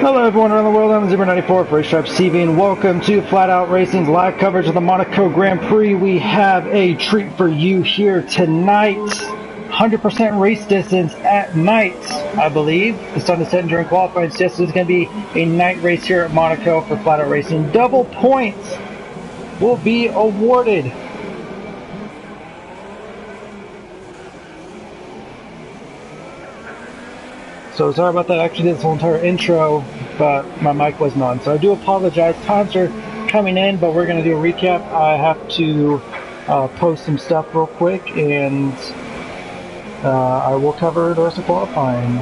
Hello everyone around the world, I'm Zebra94 for Racetrack CV, and welcome to Flat Out Racing's live coverage of the Monaco Grand Prix. We have a treat for you here tonight. 100% race distance at night, I believe. The sun is setting during qualifying, so yes, it's going to be a night race here at Monaco for Flat Out Racing. Double points will be awarded. So sorry about that. I actually did this whole entire intro, but my mic wasn't on. So I do apologize. Times are coming in, but we're going to do a recap. I have to post some stuff real quick, and I will cover the rest of qualifying.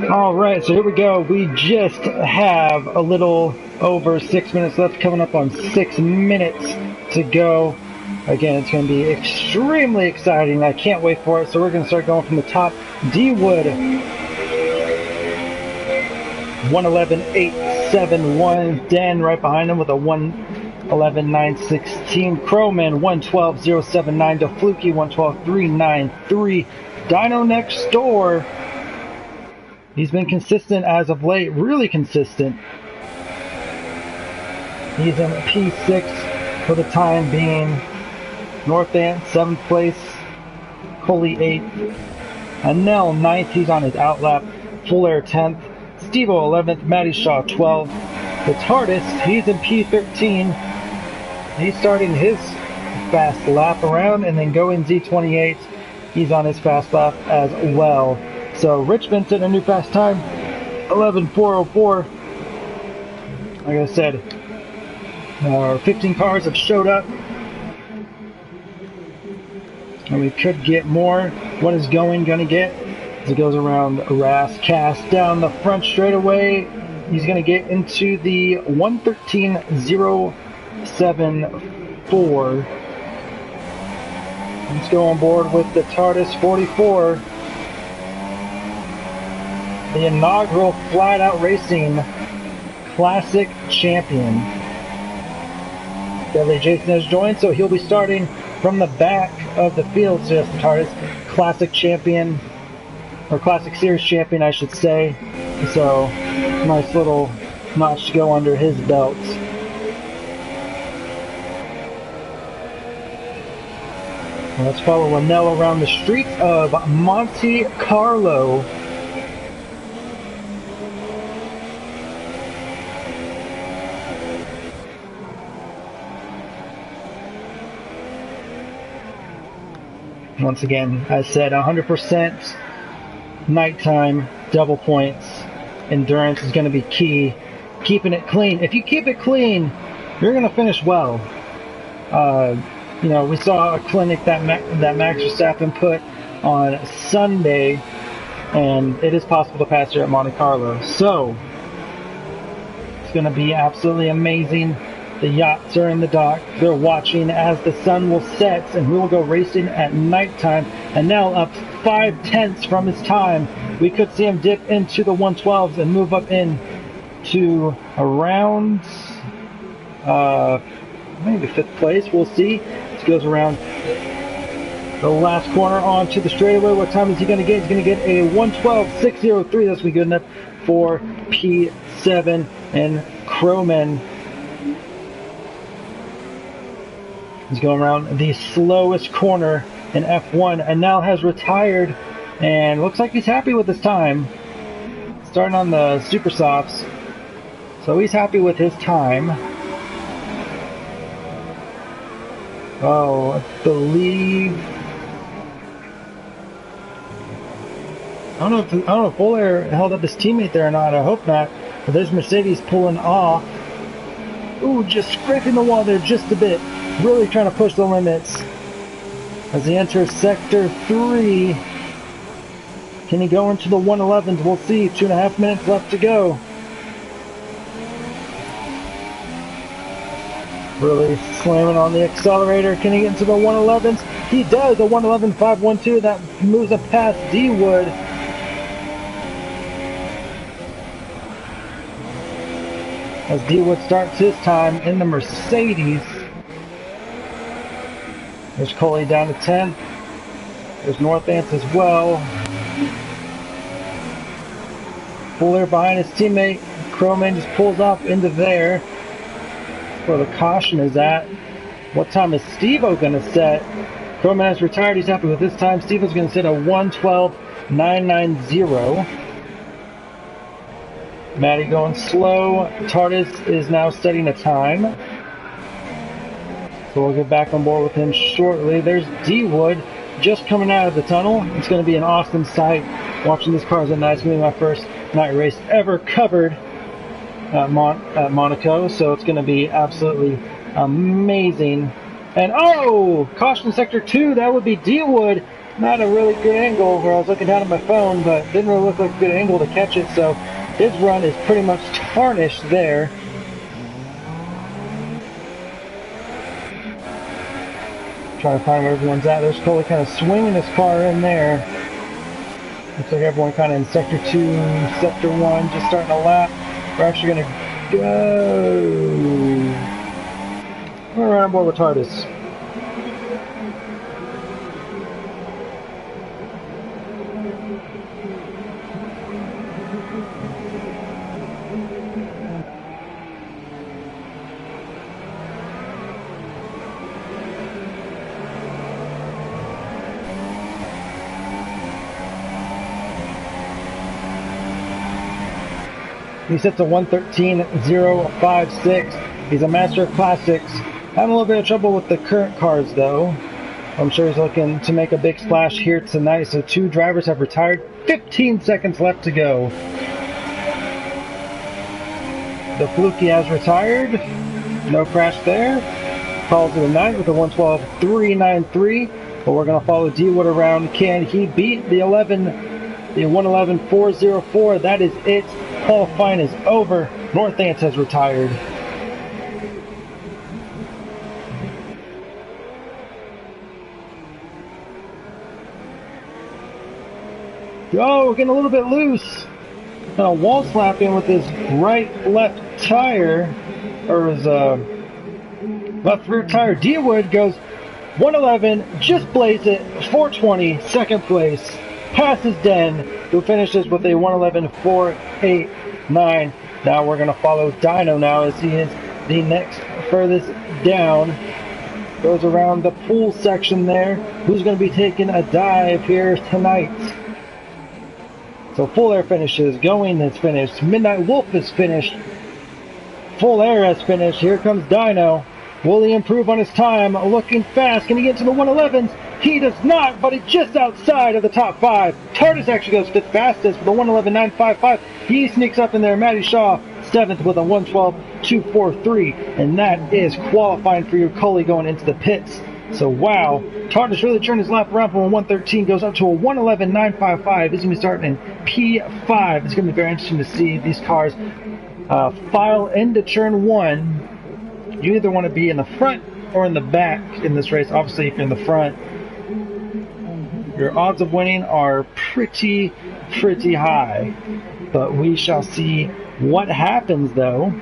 Alright, so here we go. We just have a little over 6 minutes left, coming up on 6 minutes to go. Again, it's going to be extremely exciting. I can't wait for it. So we're going to start going from the top. D-Wood, 111.871. Den right behind him with a 111.916. Crowman, 112.079. DeFluky, 112.393. Dino next door. He's been consistent as of late, really consistent. He's in P6 for the time being. North Ant, 7th place. Coley, 8th. Anel, 9th. He's on his outlap. Full Air, 10th. Stevo, 11th. Matty Shaw, 12th. The TARDIS, he's in P13. He's starting his fast lap around, and then going Z28. He's on his fast lap as well. So Rich Vincent, a new fast time, 11.404. Like I said, 15 cars have showed up, and we could get more. What is gonna get? As it goes around Ras Cast down the front straightaway, he's gonna get into the 113.074. Let's go on board with the TARDIS 44. The inaugural Flat Out Racing Classic Champion. Deadly Jason has joined, so he'll be starting from the back of the field. So yes, the TARDIS Classic Champion, or Classic Series Champion, I should say. So nice little notch to go under his belt. Let's follow Anel around the streets of Monte Carlo. Once again, I said 100% nighttime, double points. Endurance is going to be key. Keeping it clean. If you keep it clean, you're going to finish well. You know, we saw a clinic that Max Verstappen put on Sunday, and it is possible to pass here at Monte Carlo. So, it's going to be absolutely amazing. The yachts are in the dock. They're watching as the sun will set, and we will go racing at nighttime. And now up 5/10 from his time. We could see him dip into the 112s and move up in to around maybe 5th place. We'll see. This goes around the last corner onto the straightaway. What time is he going to get? He's going to get a 112.603. That's going to be good enough for P7 and Crowman. He's going around the slowest corner in F1 and now has retired, and looks like he's happy with his time. Starting on the super softs, so he's happy with his time. Oh, I believe, I don't know if Full Air held up his teammate there or not. I hope not. But there's Mercedes pulling off. Ooh, just scraping the wall there just a bit. Really trying to push the limits as he enters sector 3. Can he go into the 111s? We'll see. 2.5 minutes left to go. Really slamming on the accelerator. Can he get into the 111s? He does. The 111.512. That moves up past D-Wood. As D-Wood starts his time in the Mercedes. There's Coley down to 10th. There's Northants as well. Fuller behind his teammate. Crowman just pulls off into there. That's where the caution is at. What time is Steve-O going to set? Crowman has retired. He's happy with this time. Steve-O's going to set a 112.990. Matty going slow. Tardis is now setting a time. So we'll get back on board with him shortly. There's D-Wood just coming out of the tunnel. It's going to be an awesome sight watching this car at night. It's going to be my first night race ever covered at Monaco. So it's going to be absolutely amazing. And oh, caution sector 2. That would be D-Wood. Not a really good angle where I was looking down at my phone, but didn't really look like a good angle to catch it. So his run is pretty much tarnished there. Trying to find where everyone's at. There's Coley kind of swinging his car in there. Looks like everyone kind of in sector 2, sector 1, just starting a lap. We're actually going to go. We're right on board with Tardis. He sets a 113.056. He's a master of classics. Having a little bit of trouble with the current cars though. I'm sure he's looking to make a big splash here tonight. So 2 drivers have retired. 15 seconds left to go. The Fluky has retired. No crash there. Calls it a night with a 112.393. But we're going to follow D-Wood around. Can he beat the 111.404? That is it. Qualifying is over. Northants has retired. Oh, we're getting a little bit loose. Kind of wall slapping with his right-left tire, or his left rear tire. D-Wood goes 111, just blaze it, 420, second place. Passes Den, who finishes with a 111.489. Now we're going to follow Dino now as he is the next furthest down. Goes around the pool section there. Who's going to be taking a dive here tonight? So Full Air finishes. Going has finished. Midnight Wolf is finished. Full Air has finished. Here comes Dino. Will he improve on his time? Looking fast. Can he get to the 111s? He does not, but he's just outside of the top 5. Tardis actually goes 5th fastest with a 111.955. He sneaks up in there. Matty Shaw 7th with a 112.243. And that is qualifying for your Cully going into the pits. So wow, Tardis really turned his lap around from a 113, goes up to a 111.955. He's going to be starting in P5. It's going to be very interesting to see these cars file into turn 1. You either want to be in the front or in the back in this race. Obviously, if you're in the front, your odds of winning are pretty high. But we shall see what happens, though.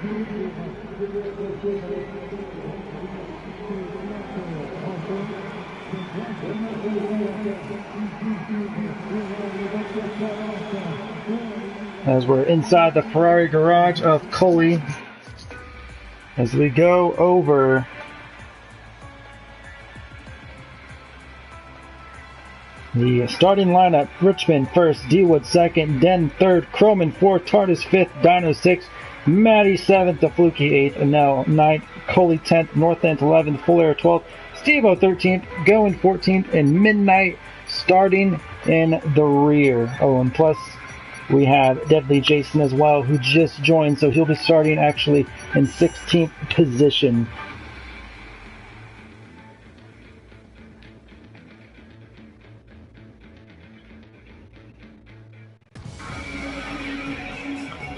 As we're inside the Ferrari garage of Coley, as we go over the starting lineup: Richmond first, Dewood second, Den third, Croman fourth, Tardis fifth, Dino sixth, Matty seventh, the Fluky eighth, and now ninth, Coley 10th, Northland 11th, Full Air 12th, Steve-O 13th, Going 14th, and Midnight starting in the rear. Oh, and plus we have Deadly Jason as well, who just joined, so he'll be starting actually in 16th position.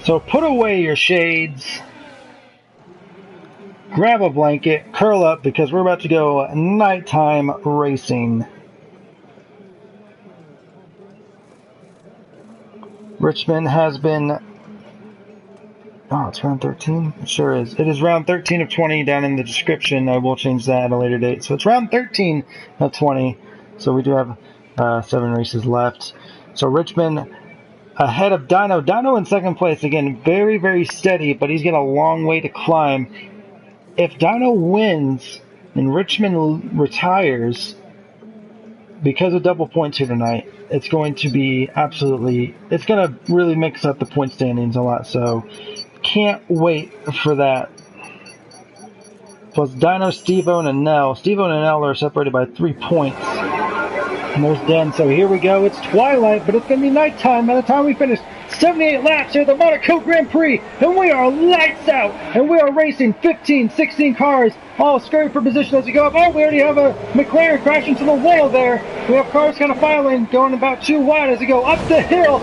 So put away your shades, grab a blanket, curl up, because we're about to go nighttime racing. Richmond has been, oh, it's round 13? It sure is. It is round 13 of 20 down in the description. I will change that at a later date. So it's round 13 of 20. So we do have 7 races left. So Richmond ahead of Dino. Dino in second place. Again, very steady, but he's got a long way to climb. If Dino wins and Richmond retires because of double points here tonight, it's going to be it's going to really mix up the point standings a lot. So can't wait for that. Plus Dino, Steve-O, and Anel. Steve-O and Anel are separated by 3 points. And there's Den. So here we go. It's twilight, but it's going to be nighttime by the time we finish 78 laps here at the Monaco Grand Prix. And we are lights out. And we are racing 15, 16 cars, all scurrying for position as we go up. Oh, we already have a McLaren crash into the wall there. We have cars kind of filing, going about 2 wide as we go up the hill.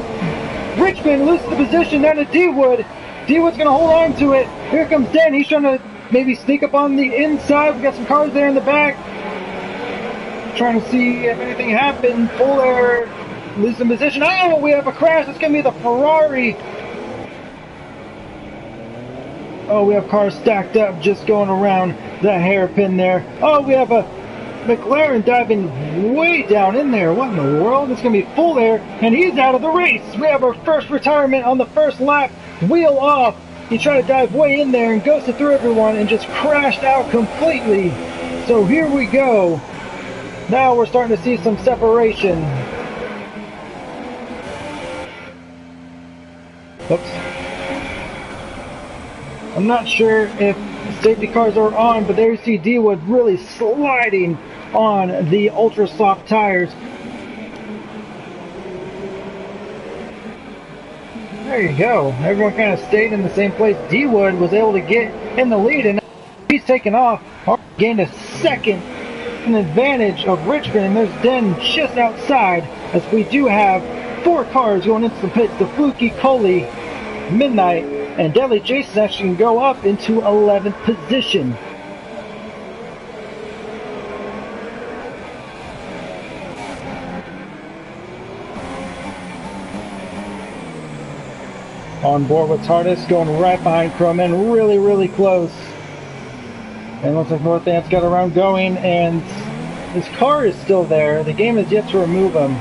Richmond loses the position down to Dewood. Dewood's going to hold on to it. Here comes Den. He's trying to maybe sneak up on the inside. We got some cars there in the back, trying to see if anything happened. Full Air losing position. Oh, we have a crash. It's going to be the Ferrari. Oh, we have cars stacked up just going around that hairpin there. Oh, we have a McLaren diving way down in there. What in the world? It's going to be Full Air, and he's out of the race. We have our first retirement on the first lap. Wheel off. He tried to dive way in there and ghosted through everyone and just crashed out completely. So here we go. Now we're starting to see some separation. Oops. I'm not sure if safety cars are on, but there you see Dewood really sliding on the ultra soft tires. There you go. Everyone kind of stayed in the same place. Dewood was able to get in the lead, and he's taken off. Gained a second, an advantage of Richmond, and there's Den just outside, as we do have 4 cars going into the pits. The Fluky, Coley, Midnight, and Deadly Jason actually can go up into 11th position. On board with Tardis, going right behind Croman, really close. And looks like Northamp's got a round going, and his car is still there. The game has yet to remove him.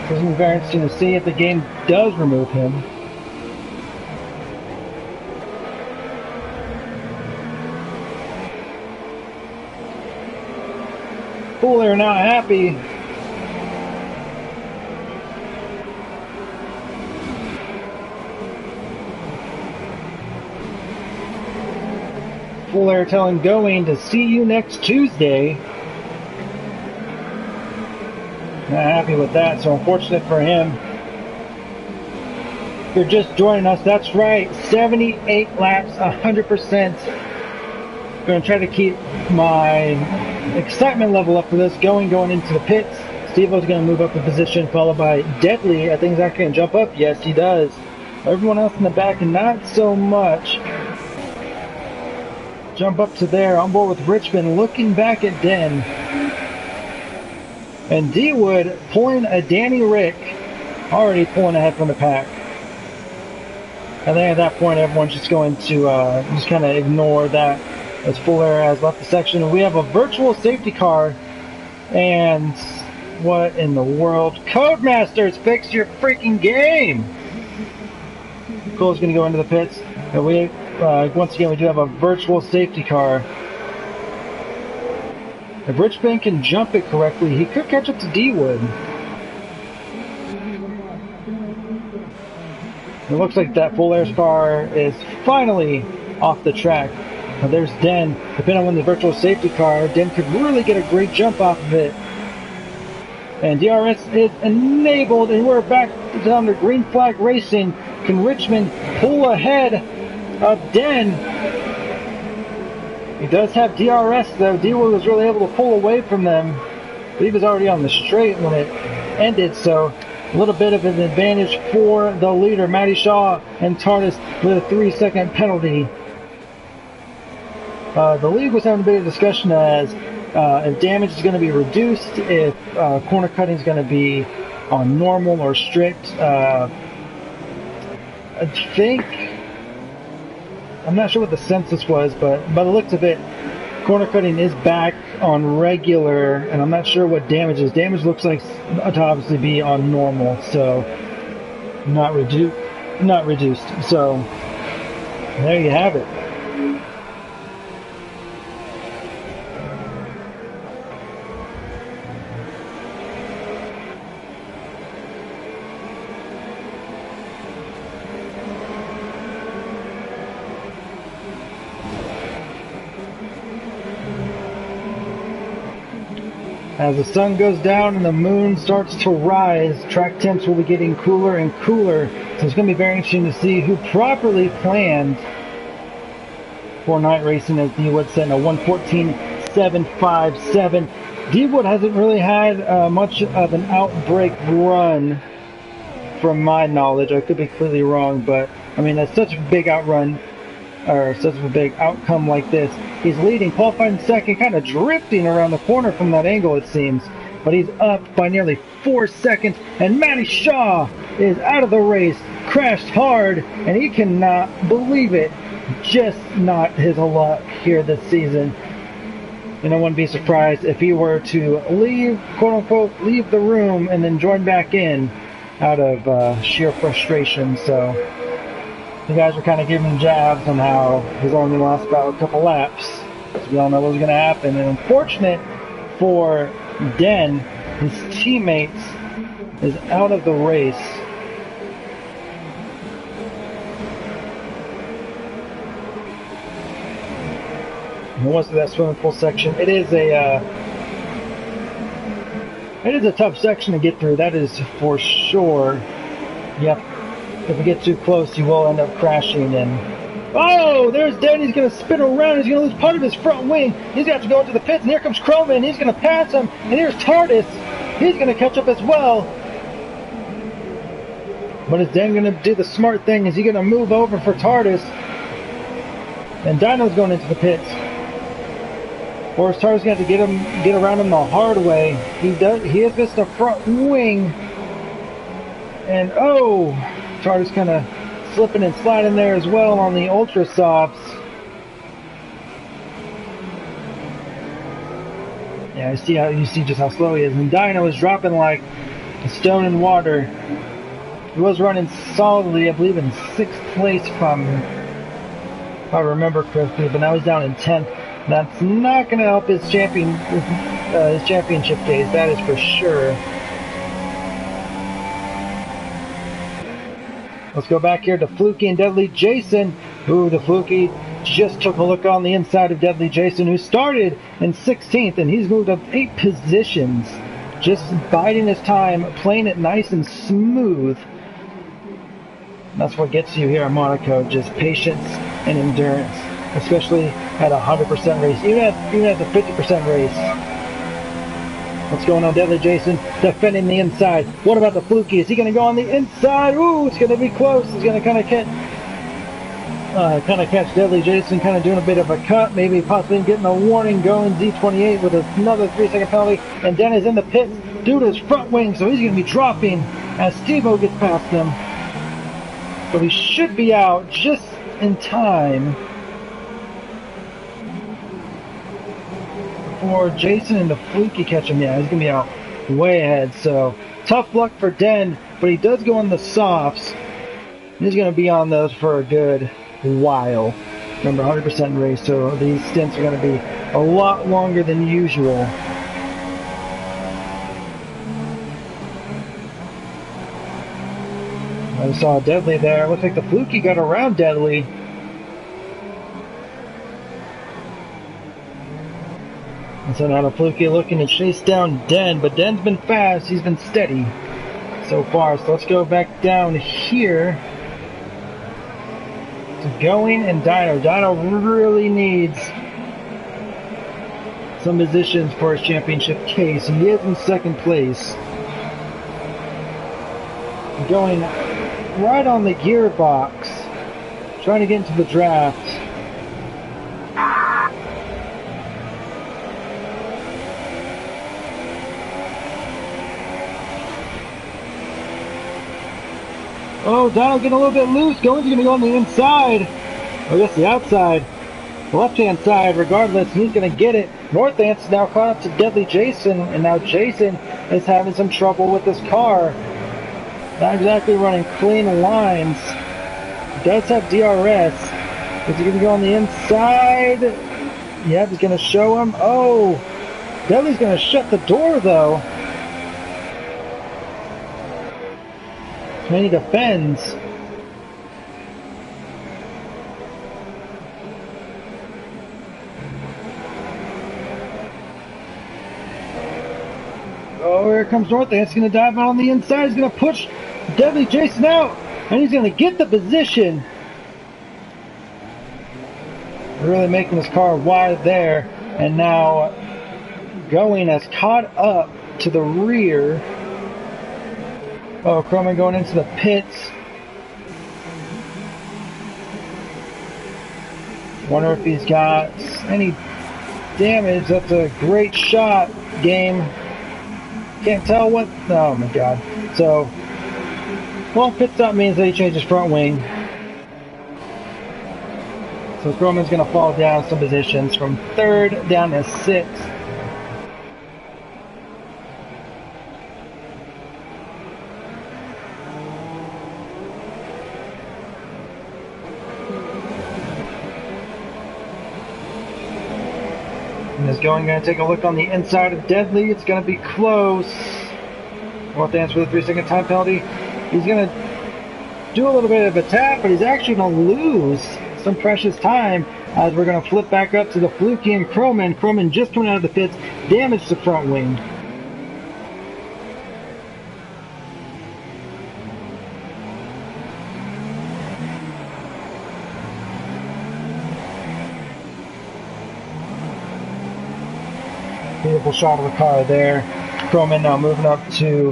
This is very interesting to see if the game does remove him. Full Air not happy. Full Air telling Going to see you next Tuesday. Not happy with that, so unfortunate for him. If you're just joining us, that's right, 78 laps, 100%. Going to try to keep my excitement level up for this, going into the pits. Steve-O's going to move up a position, followed by Deadly. I think he's actually going to jump up. Yes, he does. Everyone else in the back, not so much. Jump up to there, on board with Richmond, looking back at Den. And D-Wood pulling a Danny Rick, already pulling ahead from the pack. I think at that point, everyone's just going to just kind of ignore that as Full Air has left the section. We have a virtual safety car, and what in the world? Codemasters, fix your freaking game! Cole's going to go into the pits, and we once again we do have a virtual safety car. If Richmond can jump it correctly, he could catch up to D-Wood. It looks like that Full Air's car is finally off the track. Now there's Den. Depending on when the virtual safety car, Den could really get a great jump off of it. And DRS is enabled, and we're back down to green flag racing. Can Richmond pull ahead of Den? He does have DRS though. D-Wood was really able to pull away from them. But he was already on the straight when it ended, so a little bit of an advantage for the leader, Matty Shaw, and TARDIS with a 3-second penalty. The league was having a bit of discussion as if damage is going to be reduced, if corner cutting is going to be on normal or strict. I think, I'm not sure what the census was, but by the looks of it, corner cutting is back on regular, and I'm not sure what damage is. Damage looks like to obviously be on normal, so not reduced. So there you have it. As the sun goes down and the moon starts to rise, track temps will be getting cooler and cooler. So it's going to be very interesting to see who properly planned for night racing, as D-Wood set in a 1:14.757. D-Wood hasn't really had much of an outbreak run from my knowledge. I could be completely wrong, but I mean, that's such a big outrun, or such a big outcome like this. He's leading, qualified in second, kind of drifting around the corner from that angle, it seems. But he's up by nearly 4 seconds, and Matty Shaw is out of the race, crashed hard, and he cannot believe it. Just not his luck here this season. And I wouldn't be surprised if he were to leave, quote-unquote, leave the room and then join back in out of sheer frustration. So you guys were kind of giving jabs on how he's only going to last about a couple laps. So we all know what was going to happen. And unfortunate for Den, his teammates is out of the race. And once that swimming pool section, it is a tough section to get through. That is for sure. Yep. If we get too close, you will end up crashing. And oh, there's Den. He's going to spin around. He's going to lose part of his front wing. He's going to have to go into the pits. And here comes Croman. He's going to pass him. And here's TARDIS. He's going to catch up as well. But is Den going to do the smart thing? Is he going to move over for TARDIS? And Dino's going into the pits. Or is TARDIS going to have to get around him the hard way? He has missed the front wing. And oh, TARDIS kind of slipping and sliding there as well on the Ultra Softs. Yeah, you see just how slow he is. And Dino is dropping like a stone in water. He was running solidly, I believe, in 6th place if I remember correctly, but now he's down in 10th. That's not going to help his championship days, that is for sure. Let's go back here to Fluky and Deadly Jason. Ooh, the Fluky just took a look on the inside of Deadly Jason, who started in 16th, and he's moved up 8 positions. Just biding his time, playing it nice and smooth. That's what gets you here at Monaco, just patience and endurance, especially at a 100% race, even at the 50% race. What's going on? Deadly Jason defending the inside. What about the Fluky? Is he going to go on the inside? Ooh, it's going to be close. He's going to kind of catch Deadly Jason, kind of doing a bit of a cut, maybe possibly getting a warning going. Z28 with another 3-second penalty, and Den is in the pits due to his front wing, so he's going to be dropping as Steve-O gets past him. So he should be out just in time for Jason and the Fluky catch him. Yeah, he's going to be out way ahead, so tough luck for Den, but he does go on the softs. He's going to be on those for a good while. Remember, 100% race, so these stints are going to be a lot longer than usual. I saw Deadly there. Looks like the Fluky got around Deadly. And so now the Fluky looking to chase down Den, but Den's been fast. He's been steady so far. So let's go back down here to Going and Dino. Dino really needs some positions for his championship case, and he is in second place. Going right on the gearbox, trying to get into the draft. Oh, Dino getting a little bit loose. Going's going to go on the inside. I guess the outside. The left-hand side, regardless, he's going to get it. North Ant's now caught up to Deadly Jason, and now Jason is having some trouble with his car. Not exactly running clean lines. He does have DRS. Is he going to go on the inside? Yeah, he's going to show him. Oh, Deadly's going to shut the door, though. And he defends. Oh, here comes North. He's going to dive out on the inside. He's going to push Deadly Jason out. And he's going to get the position. Really making his car wide there. And now Going has caught up to the rear. Oh, Croman going into the pits. Wonder if he's got any damage. That's a great shot, game. Can't tell what. Oh my god. So, well, pit stop means that he changed his front wing. So Croman's going to fall down some positions from 3rd down to 6th. Is Going to take a look on the inside of Deadly. It's going to be close. North Ant's with a 3-second time penalty. He's going to do a little bit of a tap, but he's actually going to lose some precious time as we're going to flip back up to the Fluky and Croman. Croman just coming out of the pits, damaged the front wing. Beautiful shot of the car there. Croman now moving up to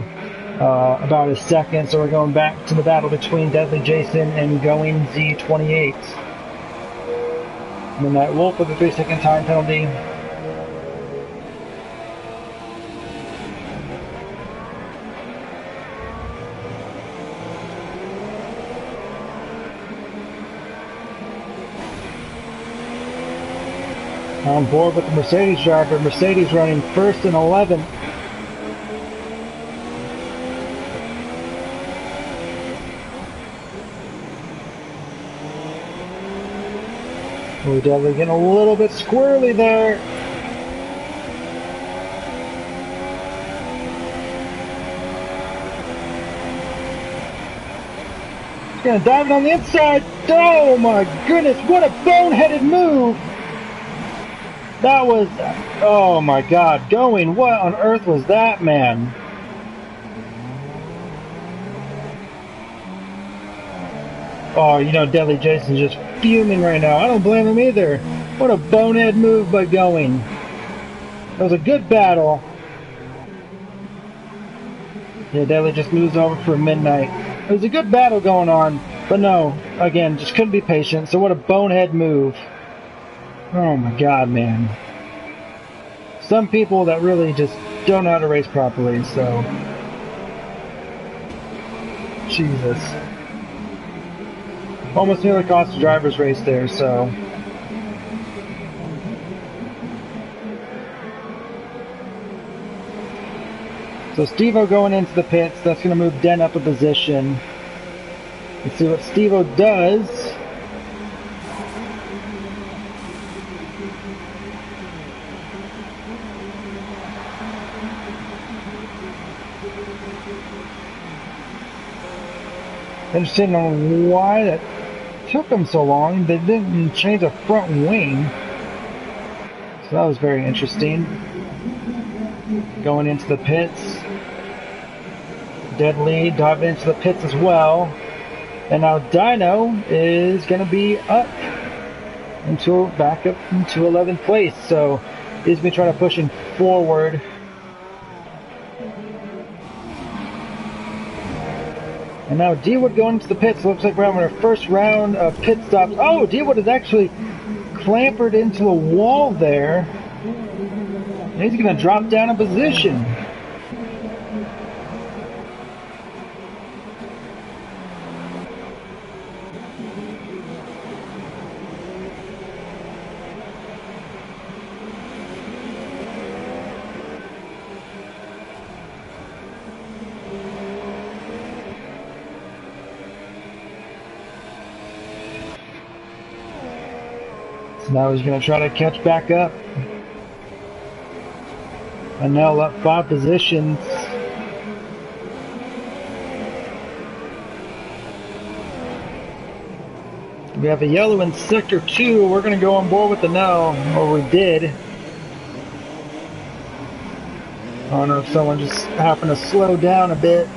about a second, so we're going back to the battle between Deadly Jason and Going Z28. And then that Wolf with a 3-second time penalty. On board with the Mercedes driver. Mercedes running 1st and 11th. We're definitely getting a little bit squirrely there. He's gonna dive it on the inside. Oh my goodness, what a boneheaded move. That was, oh my god, Going, what on earth was that, man? Oh, you know, Deadly Jason's just fuming right now. I don't blame him either. What a bonehead move by Going. It was a good battle. Yeah, Daly just moves over for midnight. It was a good battle going on, but no, again, just couldn't be patient. So what a bonehead move. Oh my god, man. Some people that really just don't know how to race properly, so... Jesus. Almost nearly cost a driver's race there, so... So Steve-O going into the pits, that's going to move Den up a position. Let's see what Steve-O does. Interested on why that took them so long. They didn't change the front wing. So that was very interesting. Going into the pits. Dead lead, diving into the pits as well. And now Dino is going to be up back up into 11th place. So he's going to try to push him forward. And now D-Wood going into the pits. Looks like we're having our first round of pit stops. Oh, D-Wood is actually clampered into a wall there. And he's going to drop down a position. So now he's going to try to catch back up. And now up 5 positions. We have a yellow in sector 2. We're going to go on board with the no, or we did. I don't know if someone just happened to slow down a bit.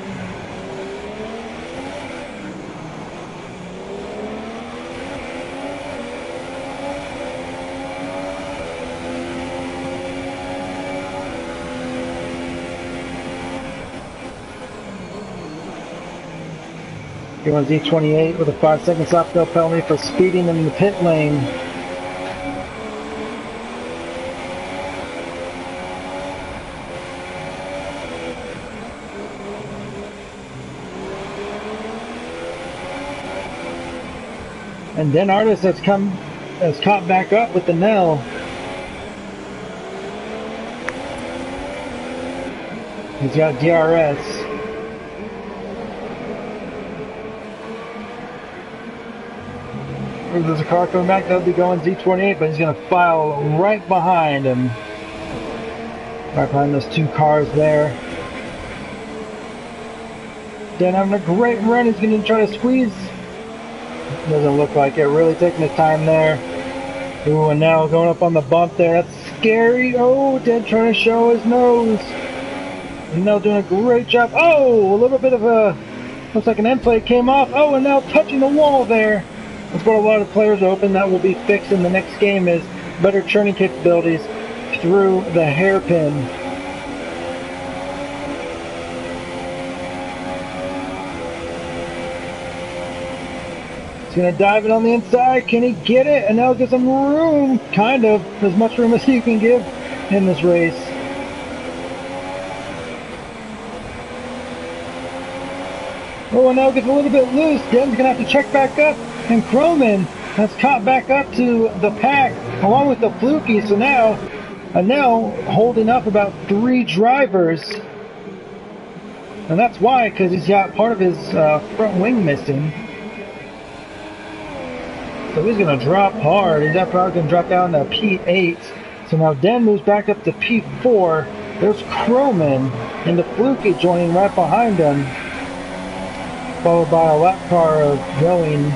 Going Z28 with a 5-second stop go penalty for speeding in the pit lane. And then Artis has caught back up with the Nell. He's got DRS. There's a car coming back, that'll be going Z28, but he's going to file right behind him. Right behind those 2 cars there. Dan having a great run, he's going to try to squeeze. Doesn't look like it, really taking his time there. Ooh, and now going up on the bump there, that's scary. Oh, Dan trying to show his nose. And now doing a great job. Oh, a little bit of a, looks like an end plate came off. Oh, and now touching the wall there. That's what a lot of players open. That will be fixed in the next game, is better turning capabilities through the hairpin. He's going to dive it on the inside. Can he get it? And now get some room, kind of, as much room as you can give in this race. Oh, and now gets a little bit loose. Den's going to have to check back up. And Croman has caught back up to the pack along with the Fluky. So now holding up about 3 drivers. And that's why, because he's got part of his front wing missing. So he's going to drop hard. He's probably going to drop down to P8. So now Den moves back up to P4. There's Croman and the Fluky joining right behind him. Followed by a lap car of going.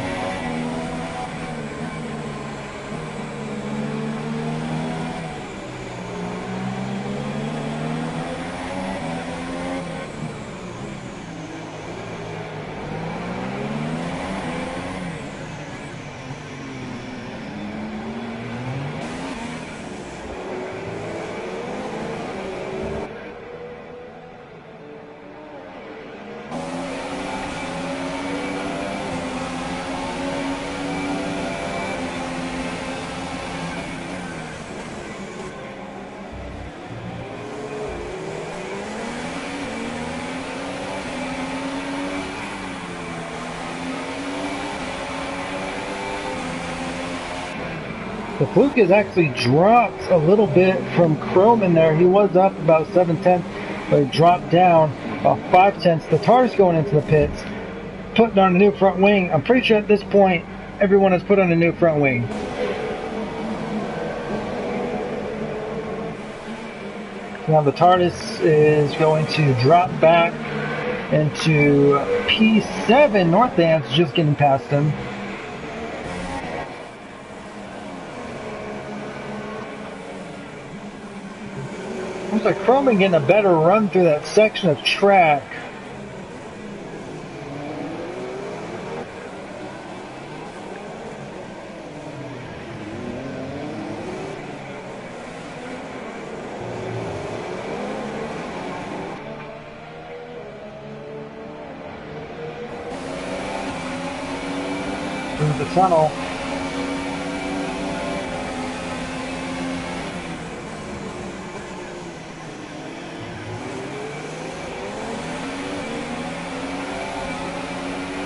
The Fluke has actually dropped a little bit from Chrome in there. He was up about 7/10, but he dropped down about 5/10. The TARDIS going into the pits, putting on a new front wing. I'm pretty sure at this point, everyone has put on a new front wing. Now the TARDIS is going to drop back into P7. Northam's just getting past him. Looks like Croman getting a better run through that section of track. Through the tunnel.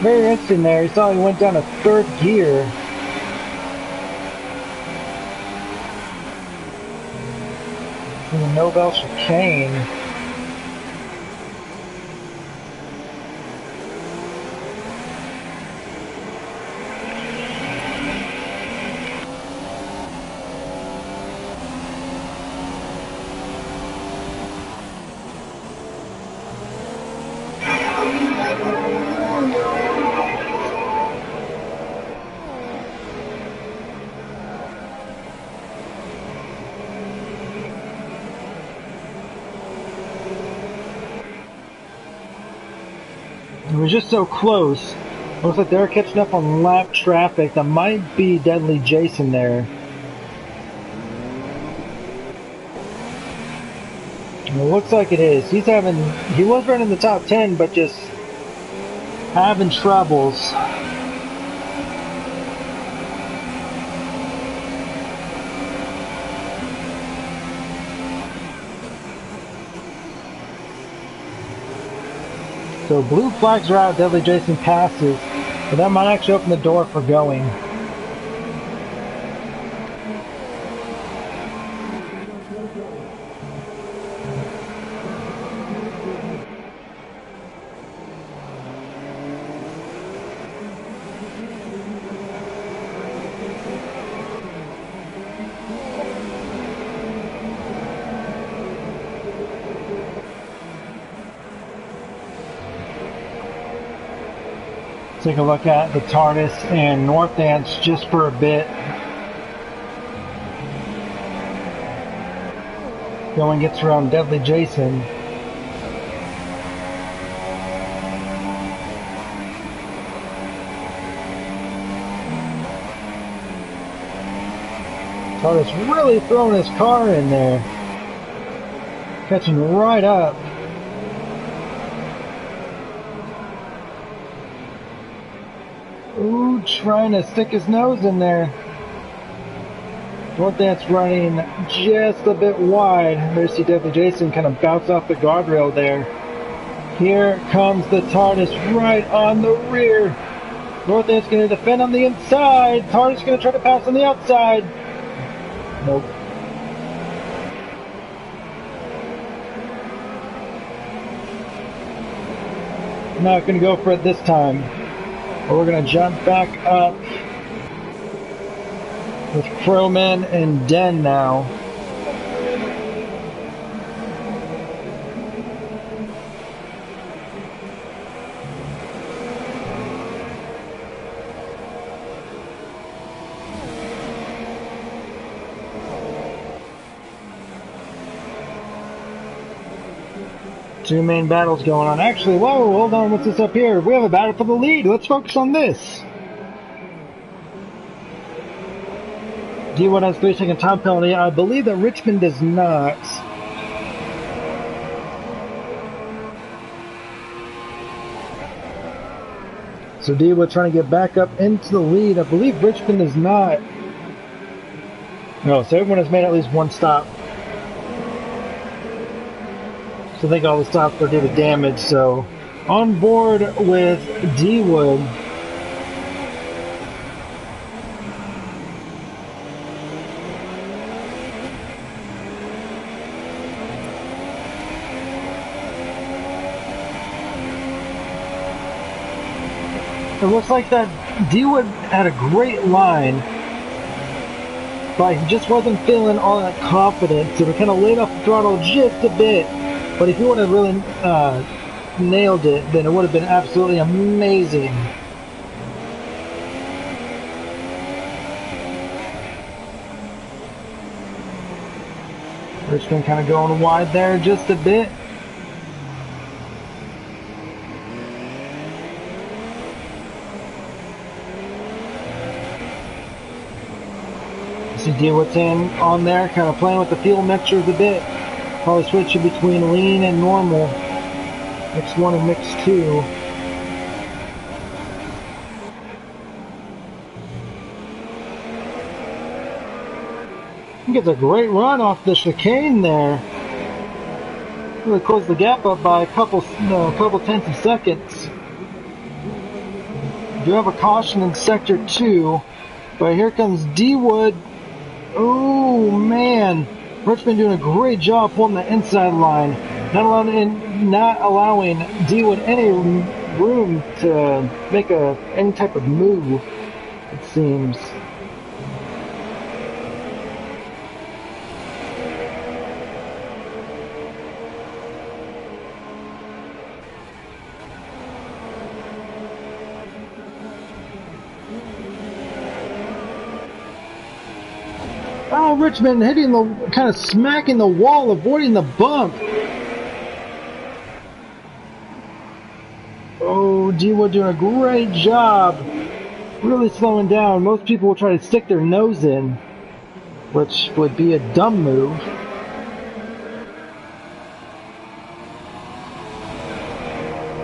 Very interesting there. You saw he went down to third gear. In the Nobel chicane. It was just so close. Looks like they're catching up on lap traffic. That might be Deadly Jason there. It looks like it is. He was running the top 10, but just having troubles. So blue flags are out, Deadly Jason passes, but that might actually open the door for going. Take a look at the TARDIS and Northants just for a bit. Going gets around Deadly Jason. TARDIS really throwing his car in there. Catching right up. Ooh, trying to stick his nose in there. Northant's running just a bit wide. There's see Deadly Jason kind of bounce off the guardrail there. Here comes the TARDIS right on the rear. Northant's going to defend on the inside. TARDIS going to try to pass on the outside. Nope. Not going to go for it this time. We're going to jump back up with Crowman and Den now. Two main battles going on. Actually, whoa, hold on, what's this up here? We have a battle for the lead. Let's focus on this. D1 has 3-second time penalty. I believe that Richmond does not. So D1 trying to get back up into the lead. I believe Richmond does not. No, so everyone has made at least one stop. So I think all the stops are due to damage. So on board with D-Wood. It looks like that D-Wood had a great line, but he just wasn't feeling all that confident, so we kind of laid off the throttle just a bit. But if he would have really nailed it, then it would have been absolutely amazing. Richmond kind of going wide there just a bit. See D-Wood's in on there, kind of playing with the fuel mixtures a bit. Probably switching between lean and normal. Mix 1 and mix 2. He gets a great run off the chicane there. Really closed the gap up by a couple tenths of seconds. Do have a caution in sector 2, but here comes D-Wood. Oh man, Richmond doing a great job pulling the inside line, not allowing D-Wood any room to make any type of move, it seems. Oh, Richmond hitting kind of smacking the wall, avoiding the bump. Oh, D-Wood doing a great job. Really slowing down. Most people will try to stick their nose in, which would be a dumb move.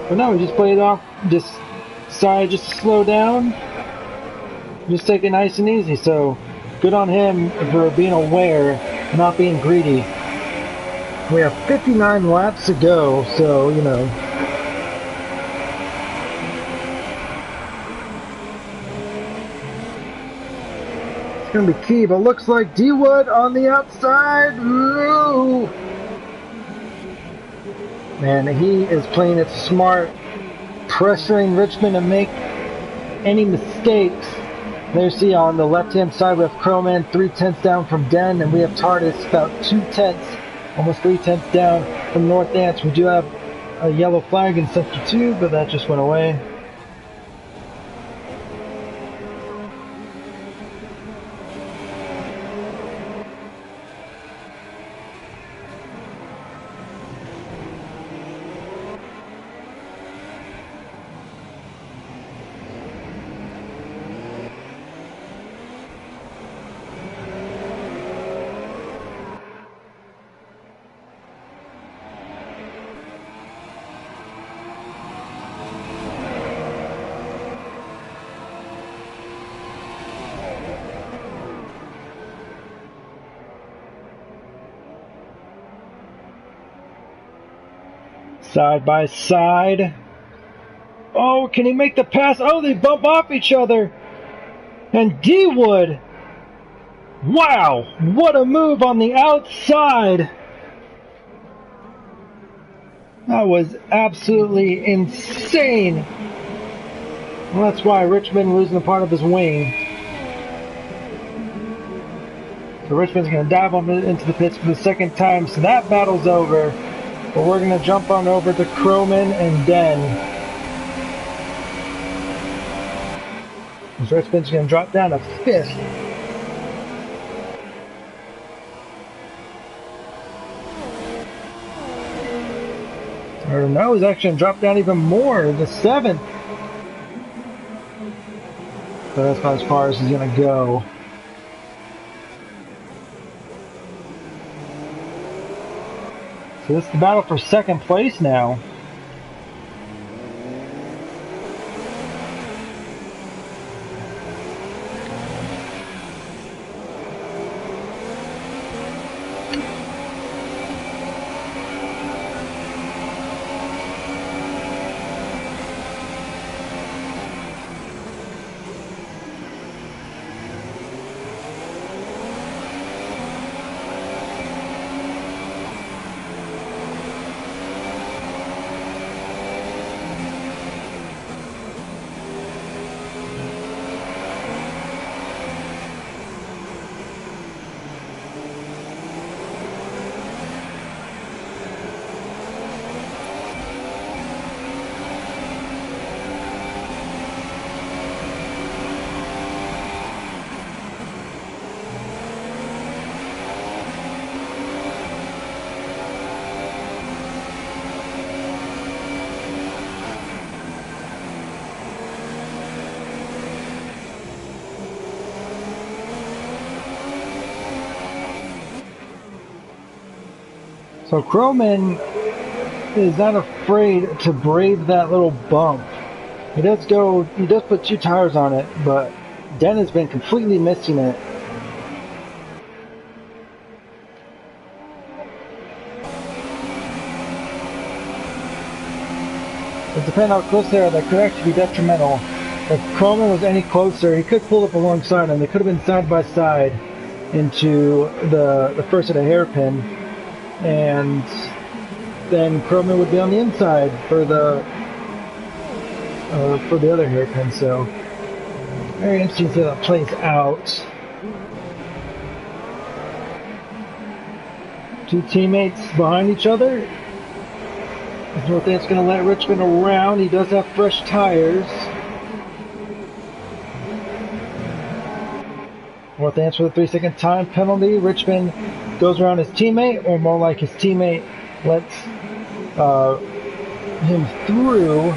But no, he just played it off, just decided just to slow down. Just take it nice and easy, so good on him for being aware and not being greedy. We have 59 laps to go, so, you know. It's going to be key, but looks like D-Wood on the outside. Ooh. Man, he is playing it smart, pressuring Richmond to make any mistakes. There's see on the left-hand side we have Crowman 3/10 down from Den, and we have Tardis about 2/10, almost 3/10 down from North Ants. We do have a yellow flag in sector 2, but that just went away. Side by side. Oh, can he make the pass? Oh, they bump off each other. And D-Wood. Wow, what a move on the outside. That was absolutely insane. Well, that's why Richmond losing a part of his wing. So Richmond's going to dive into the pits for the second time, so that battle's over. But we're going to jump on over to Crowman and Den. So Richmond's going to drop down to 5th. Or no, he's actually going to drop down even more, to 7th. So that's about as far as he's going to go. So this is the battle for second place now. So Croman is not afraid to brave that little bump. He does put 2 tires on it, but Den has been completely missing it. But depending on how close they are, that could actually be detrimental. If Croman was any closer, he could pull up alongside him. They could have been side by side into the first of the hairpin, and then Croman would be on the inside for the other hairpin. So very interesting to see how that plays out. 2 teammates behind each other. Northamp's going to let Richmond around. He does have fresh tires. Northamp's for the 3-second time penalty. Richmond goes around his teammate, or more like his teammate lets him through.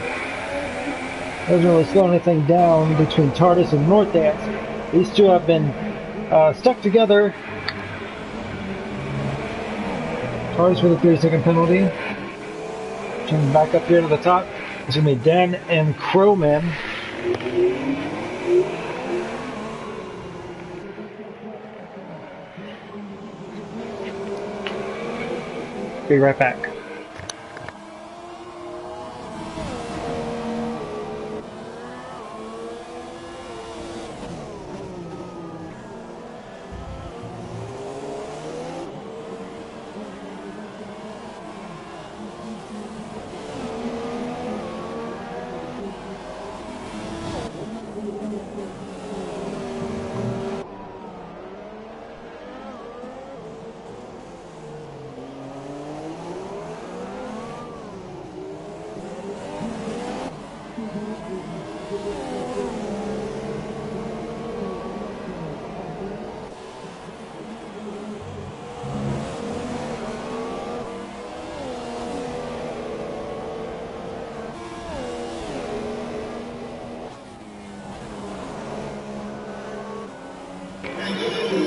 Doesn't really slow anything down between Tardis and Northants. These two have been stuck together. Tardis for the 3-second penalty. Turning back up here to the top. It's going to be Den and Croman. Be right back.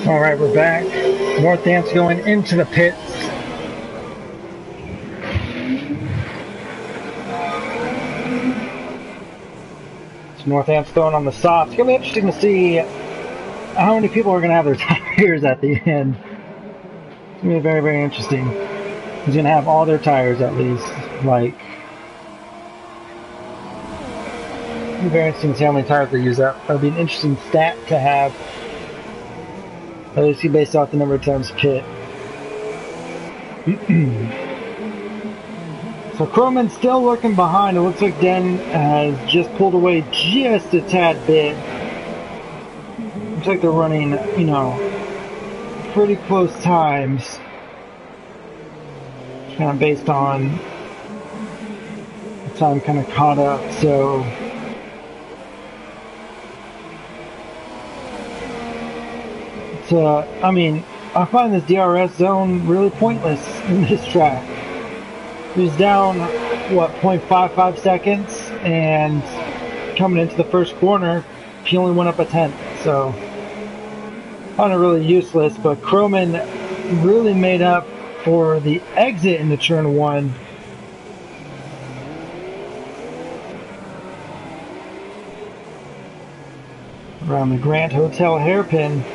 All right, we're back. Northamp's going into the pits. So Northamp's throwing on the softs. It's going to be interesting to see how many people are going to have their tires at the end. It's going to be very, very interesting. He's going to have all their tires at least. Like, it'll be very interesting to see how many tires they use up. That'll be an interesting stat to have. At least based off the number of times pit. So Croman's still looking behind. It looks like Den has just pulled away just a tad bit. Looks like they're running, you know, pretty close times. Kind of based on the time kind of caught up. So I mean, I find this DRS zone really pointless in this track. He was down, what, 0.55 seconds, and coming into the first corner, he only went up a tenth. So, I find it really useless, but Croman really made up for the exit into turn 1. Around the Grand Hotel hairpin.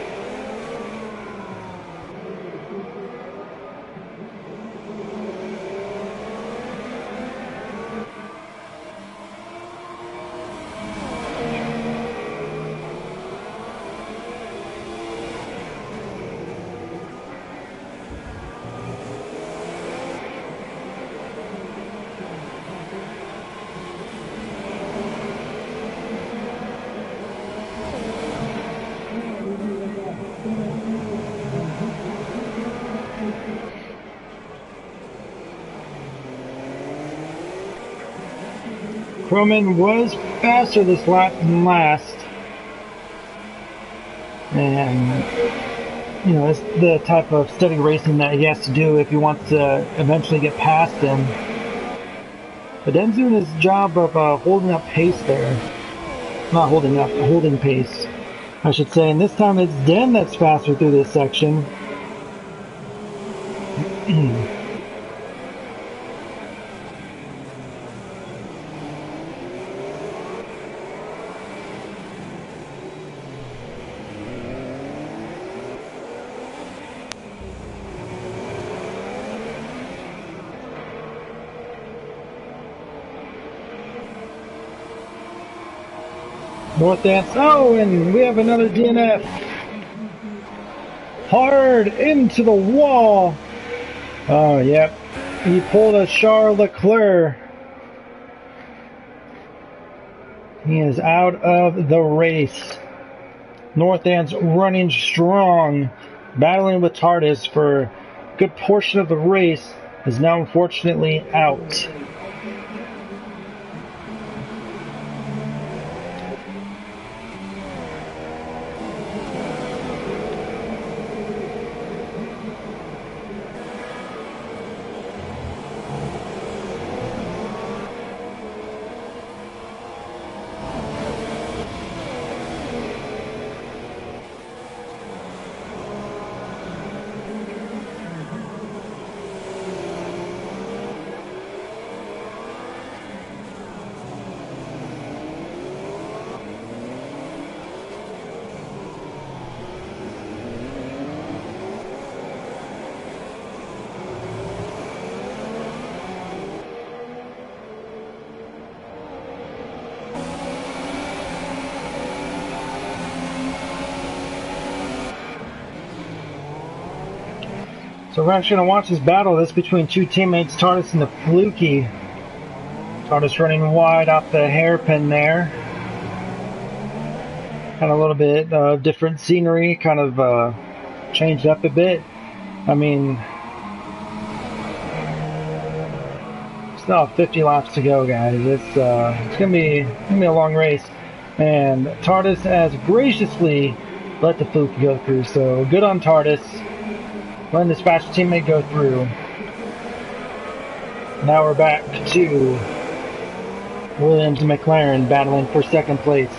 Croman was faster this lap than last, and you know, it's the type of steady racing that he has to do if he wants to eventually get past him. But Den's doing his job of holding up pace there. Not holding up, holding pace, I should say. And this time it's Den that's faster through this section. North Ants. Oh, and we have another DNF. Hard into the wall. Oh, yep. He pulled a Charles Leclerc. He is out of the race. North Ants running strong, battling with TARDIS for a good portion of the race, is now unfortunately out. So we're actually going to watch this battle. This between two teammates, TARDIS and the Fluky. TARDIS running wide off the hairpin there. Kind of a little bit different scenery, kind of changed up a bit. I mean, still have 50 laps to go, guys. It's gonna be a long race, and TARDIS has graciously let the Fluke go through. So good on TARDIS. Letting this fast teammate go through. Now we're back to Williams and McLaren battling for second place.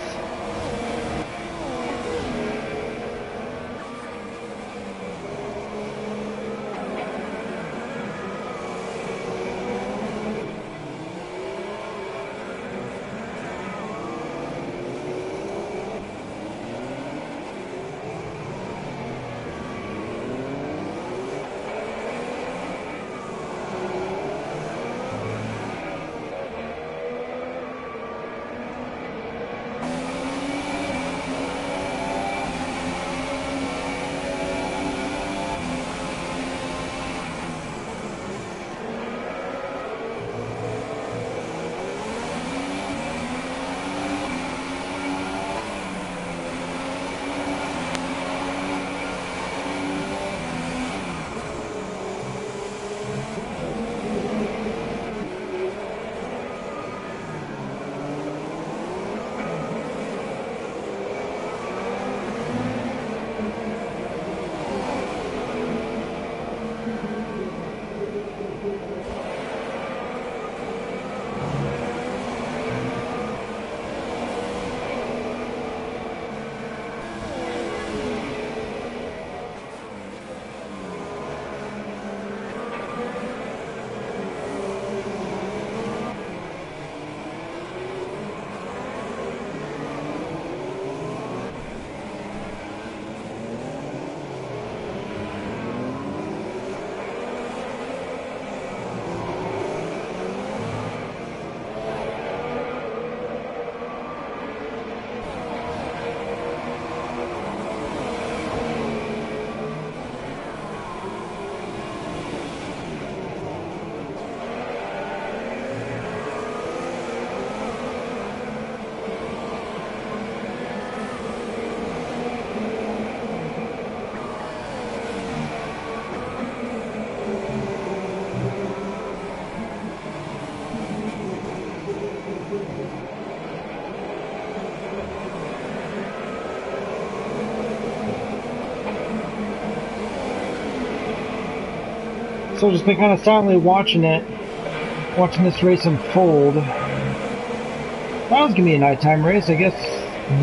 So just been kind of silently watching this race unfold. That was gonna be a nighttime race, I guess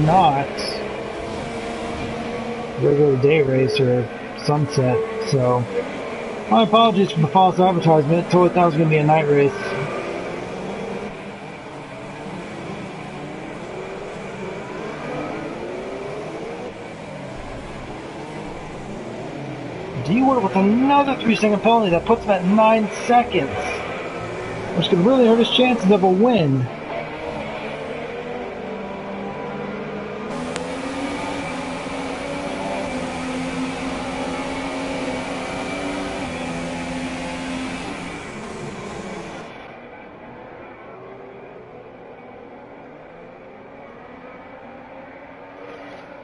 not. Regular day race or sunset. So my apologies for the false advertisement. Totally thought it was gonna be a night race. D-Word with another 3-second penalty that puts him at 9 seconds, which could really hurt his chances of a win.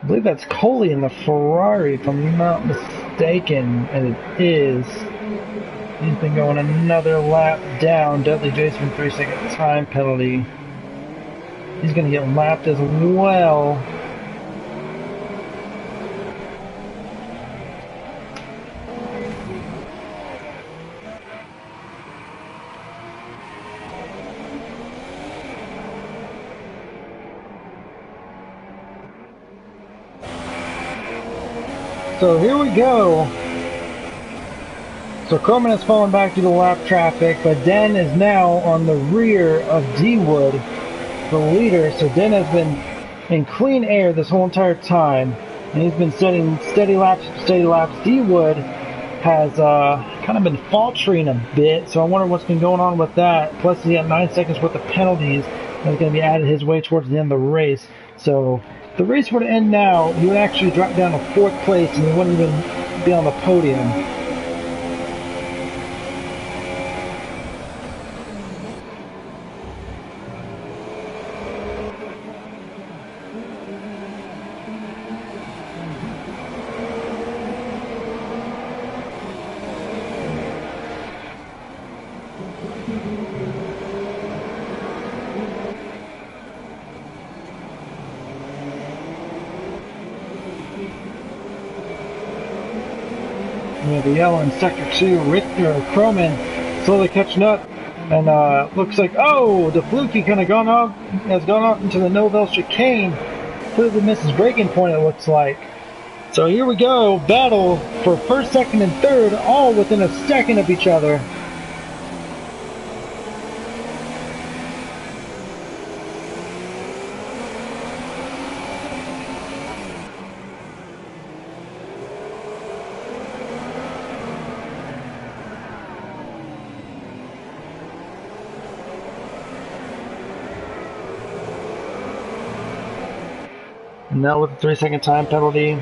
believe that's Coley in the Ferrari, if I'm not mistaken, and it is. He's been going another lap down. Dudley Jason 3-second time penalty. He's going to get lapped as well. So here we go. So Croman has fallen back to the lap traffic, but Den is now on the rear of D-Wood, the leader. So Den has been in clean air this whole entire time, and he's been setting steady laps. D-Wood has kind of been faltering a bit, so I wonder what's been going on with that. Plus he had 9 seconds worth of penalties that's going to be added his way towards the end of the race. So if the race were to end now, he would actually drop down to 4th place, and he wouldn't even be on the podium. The yellow in sector 2, Croman slowly catching up, and looks like, oh, the fluky kind of has gone off into the Novell chicane, completely misses braking point, it looks like. So here we go, battle for 1st, 2nd, and 3rd, all within a second of each other. And now with the 3-second time penalty.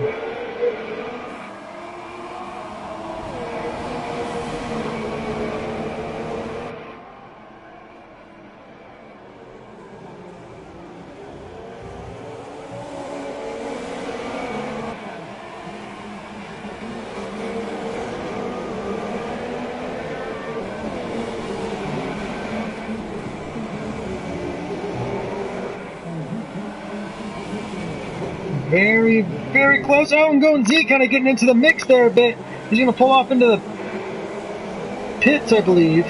Very, very close. Oh, and going Z kind of getting into the mix there a bit. He's going to pull off into the pits, I believe.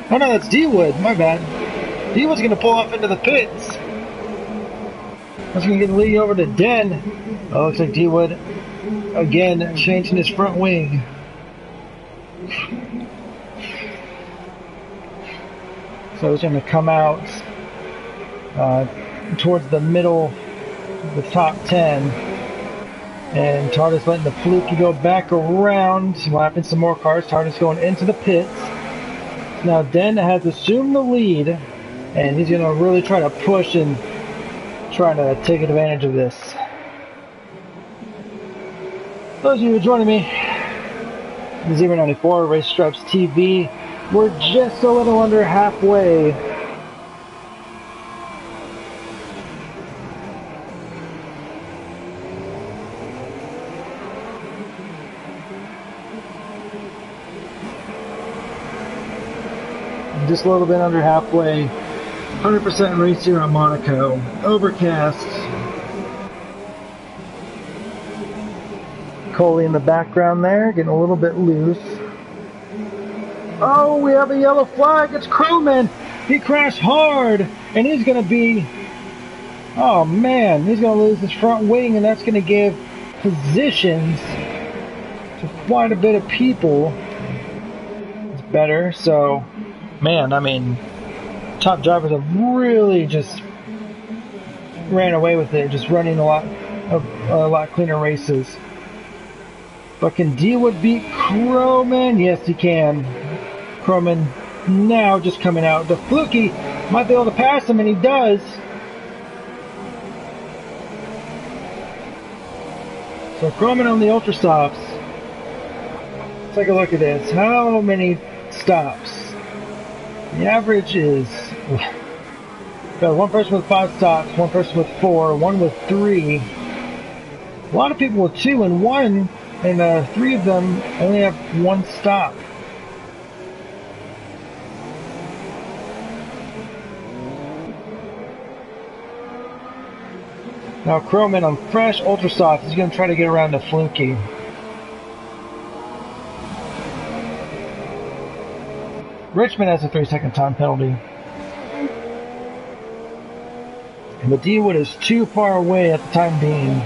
Oh no, that's D-Wood. My bad. D-Wood's going to pull off into the pits. That's going to get the lead over to Den. Oh, looks like D-Wood again changing his front wing. So he's going to come out towards the middle, the top 10, and Tardis letting the fluky go back around, lapping some more cars. Tardis going into the pits. Now Den has assumed the lead, and he's going to really try to push and try to take advantage of this. Those of you who are joining me, the Zebra 94 Race Stripes TV, we're just a little under halfway. Just a little bit under halfway. 100% race here at Monaco. Overcast. Coley in the background there, getting a little bit loose. Oh, we have a yellow flag. It's Croman. He crashed hard, and he's going to be... Oh, man. He's going to lose his front wing, and that's going to give positions to quite a bit of people. It's better, so... Man, I mean, top drivers have really just ran away with it, just running a lot cleaner races. But can D-Wood beat Croman? Yes, he can. Croman now just coming out. The fluky might be able to pass him, and he does. So Croman on the ultra stops. Let's take a look at this. How many stops? The average is, got one person with 5 stops, one person with 4, one with 3. A lot of people with 2 and 1, and 3 of them only have 1 stop. Now Croman on fresh ultra soft is going to try to get around the Fluky. Richmond has a 3-second time penalty. But D-Wood is too far away at the time being.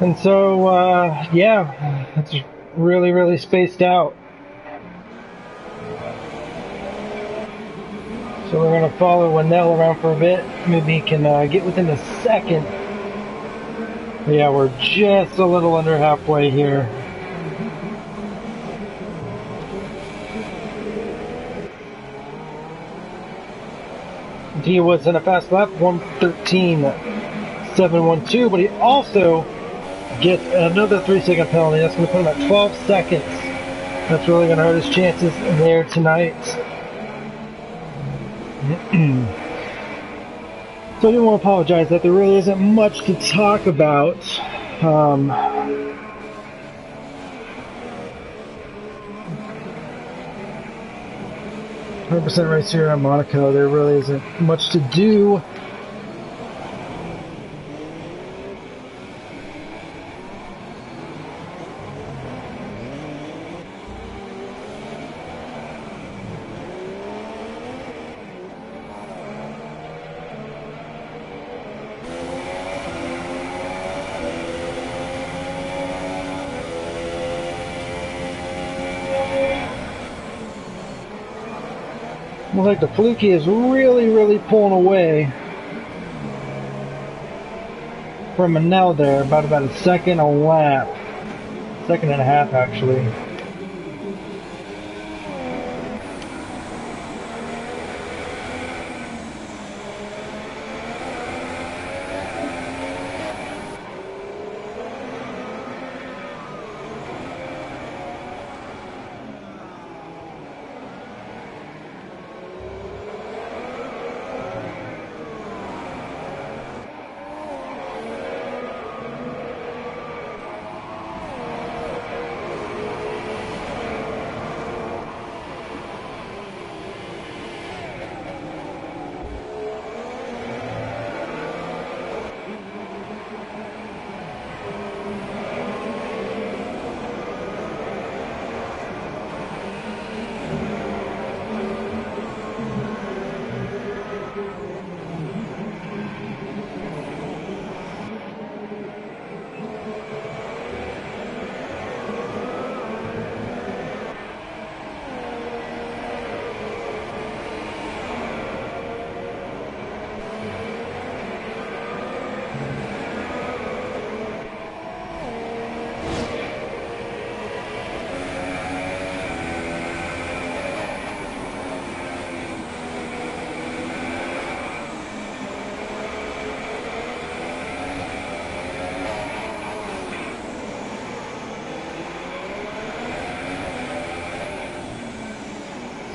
And so, yeah, it's really, really spaced out. So we're going to follow Winnell around for a bit. Maybe he can get within a second. But yeah, we're just a little under halfway here. He was in a fast lap, 1:13.712, but he also gets another 3-second penalty. That's going to put him at 12 seconds. That's really going to hurt his chances there tonight. So I do want to apologize that there really isn't much to talk about. 100% race here at Monaco. There really isn't much to do. Looks like the Fluky is really, really pulling away from Manel there, about a second a lap. Second and a half, actually.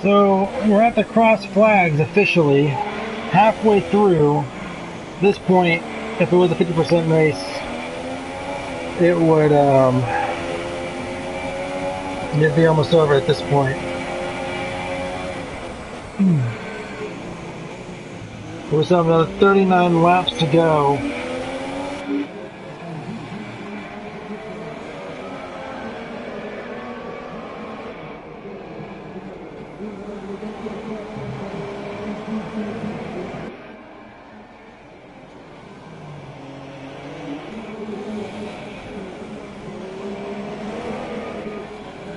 So we're at the cross flags officially, halfway through. This point, if it was a 50% race, it would it'd be almost over at this point. We still have another 39 laps to go.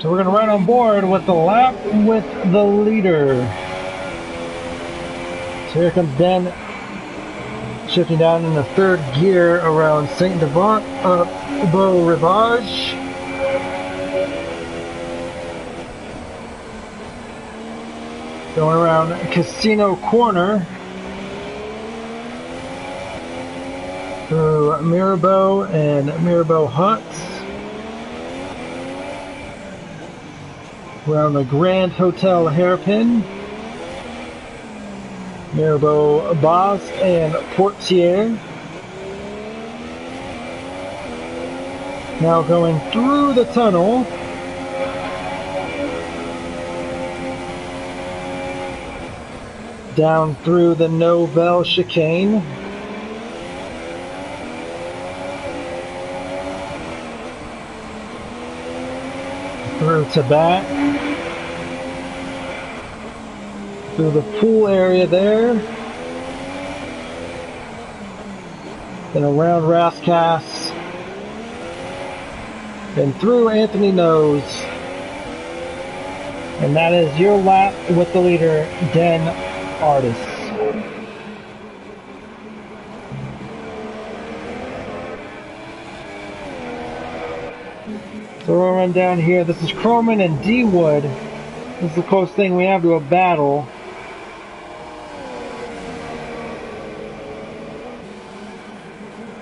So we're going to ride on board with the lap with the leader. So here comes Den, shifting down in the third gear around Saint Devant up Beau Rivage. Going around Casino Corner through Mirabeau and Mirabeau Huts. Around the Grand Hotel Hairpin, Mirabeau Bas and Portier. Now going through the tunnel. Down through the Novelle chicane. Through Tabat, through the pool area there, then around Rascasse, then through Anthony Nose, and that is your lap with the leader, Den Artis. So we'll run down here. This is Croman and D Wood. This is the closest thing we have to a battle.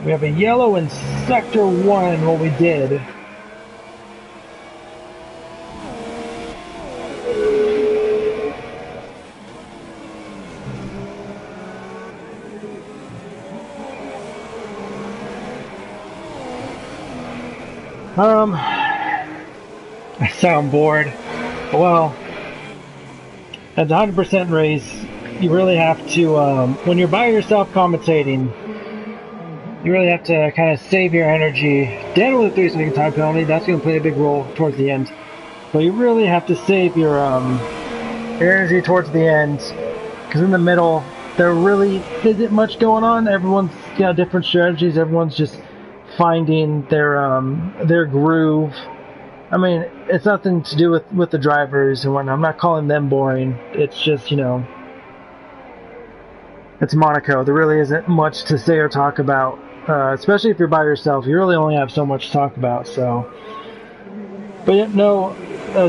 We have a yellow in Sector 1, what we did. I sound bored. Well, at the 100% race, you really have to, when you're by yourself commentating, you really have to kind of save your energy. Dan with a 3-second time penalty, that's going to play a big role towards the end. But you really have to save your energy towards the end, because in the middle, there really isn't much going on. Everyone's got different strategies. Everyone's just finding their groove. I mean, it's nothing to do with the drivers and whatnot. I'm not calling them boring. It's just, you know, it's Monaco. There really isn't much to say or talk about, especially if you're by yourself. You really only have so much to talk about. So, but yeah, no,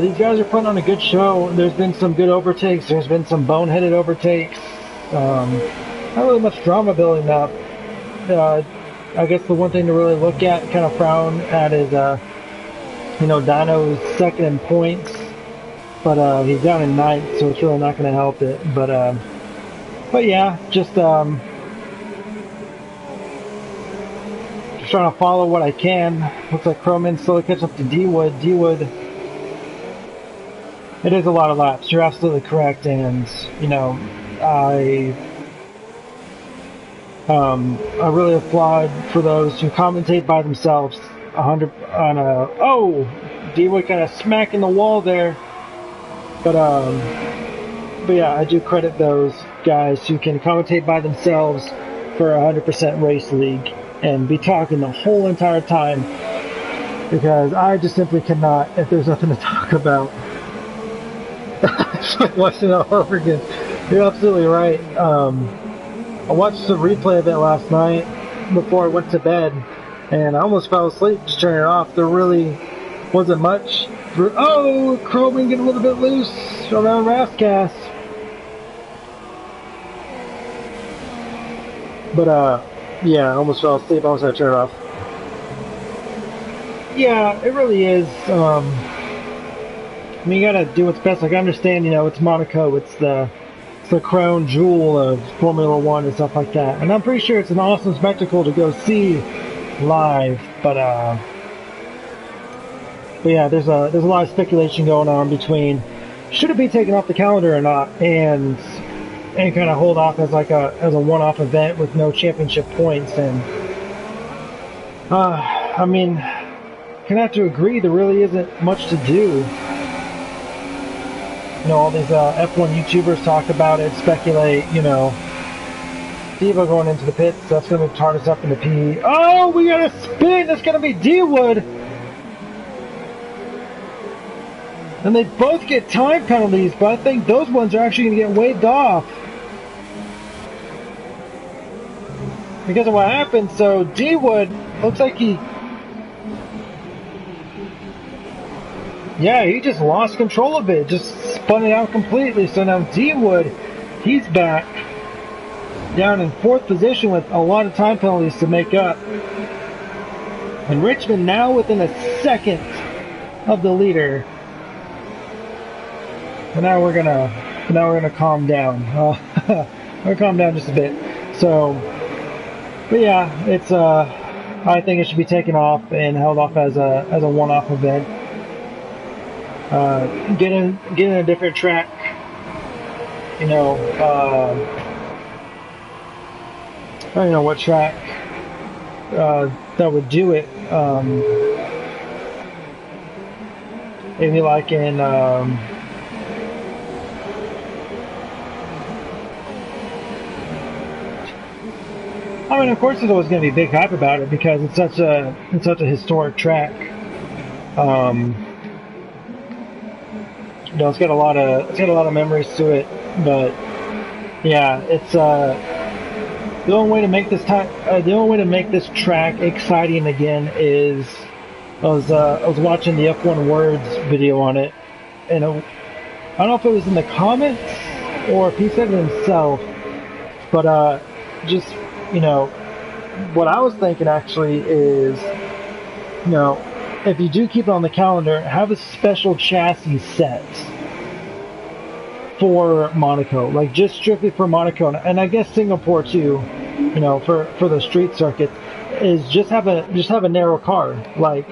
these guys are putting on a good show. There's been some good overtakes. There's been some boneheaded overtakes. Not really much drama building up. I guess the one thing to really look at, kind of frown at, is you know, Dino's second in points, but he's down in ninth, so it's really not going to help it. But yeah, just trying to follow what I can. Looks like Croman slowly catching up to D Wood. D Wood, it is a lot of laps. You're absolutely correct, and you know, I really applaud for those who commentate by themselves. 100 on a D-Wood kind of smacking the wall there, but yeah, I do credit those guys who can commentate by themselves for 100% race league and be talking the whole entire time, because I just simply cannot if there's nothing to talk about. It's like watching it all over again. You're absolutely right. I watched the replay of it last night before I went to bed, and I almost fell asleep just turning it off. There really wasn't much. Oh, Croman getting a little bit loose around Rascasse. But, yeah, I almost fell asleep. I almost had to turn it off. Yeah, it really is. I mean, you gotta do what's best. Like, I understand, you know, it's Monaco. It's the crown jewel of Formula One and stuff like that. And I'm pretty sure it's an awesome spectacle to go see live, but yeah, there's a lot of speculation going on between should it be taken off the calendar or not, and and kind of hold off as like a one-off event with no championship points. And I mean, gonna have to agree there really isn't much to do. You know, all these F1 YouTubers talk about it, speculate. You know, Devo going into the pits, that's gonna move TARDIS up into P. Oh, we got a spin. That's gonna be D-Wood. And they both get time penalties, but I think those ones are actually going to get waived off because of what happened. So D-Wood looks like he just lost control of it, just spun it out completely. So now D-Wood, he's back down in 4th position with a lot of time penalties to make up. And Richmond now within a second of the leader. But now we're gonna calm down. We're gonna calm down just a bit. So, but yeah, it's I think it should be taken off and held off as a one-off event. Get in a different track. You know, I don't know what track that would do it. Maybe like in. I mean, of course, there's always going to be big hype about it because it's such a historic track. You know, it's got a lot of memories to it. But yeah, it's the only way to make this track exciting again is I was watching the F1 Words video on it, and I don't know if it was in the comments or if he said it himself, but just, you know, what I was thinking actually is, you know, if you do keep it on the calendar, have a special chassis set for Monaco, like just strictly for Monaco, and I guess Singapore too, you know, for the street circuit, is just have a narrow car, like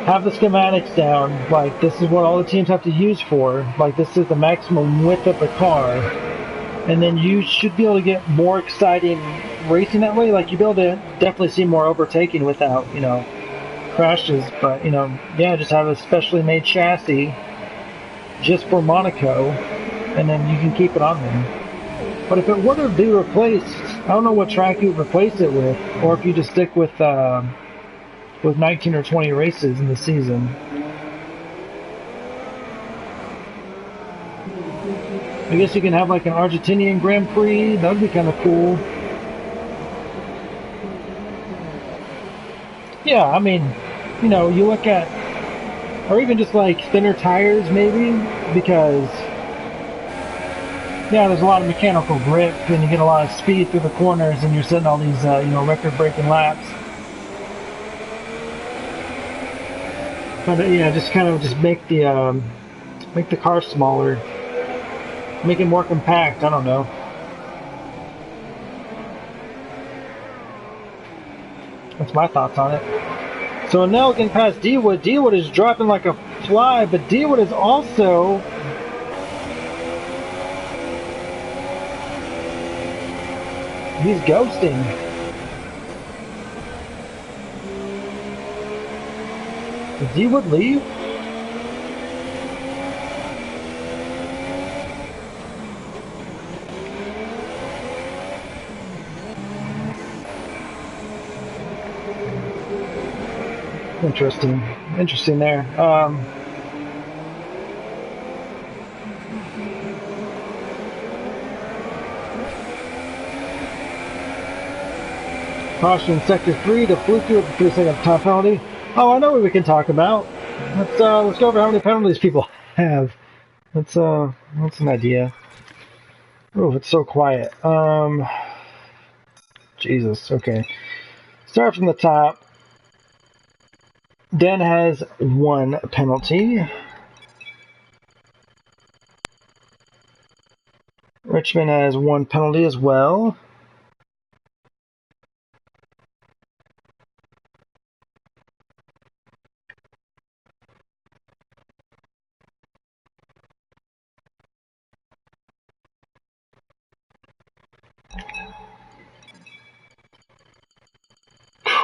have the schematics down, like this is what all the teams have to use for, like this is the maximum width of the car. And then you should be able to get more exciting racing that way. Like you'll be able to definitely see more overtaking without, you know, crashes. But, you know, yeah, just have a specially made chassis just for Monaco, and then you can keep it on there. But if it were to be replaced, I don't know what track you would replace it with, or if you just stick with 19 or 20 races in the season. I guess you can have like an Argentinian Grand Prix. That would be kind of cool. Yeah, I mean, you know, you look at, or even just like thinner tires maybe, because yeah, there's a lot of mechanical grip and you get a lot of speed through the corners and you're setting all these, you know, record-breaking laps. But yeah, just kind of just make the car smaller. Make it more compact, I don't know. That's my thoughts on it. So now getting past D-Wood. D-Wood is dropping like a fly, but D-Wood is also he's ghosting. Did D-Wood leave? Interesting there. Caution in sector 3 to Fluky with the 3-second time penalty. Oh, I know what we can talk about. Let's go over how many penalties people have. That's an idea. Oh, it's so quiet. Jesus. Okay. Start from the top. Den has 1 penalty. Richmond has 1 penalty as well.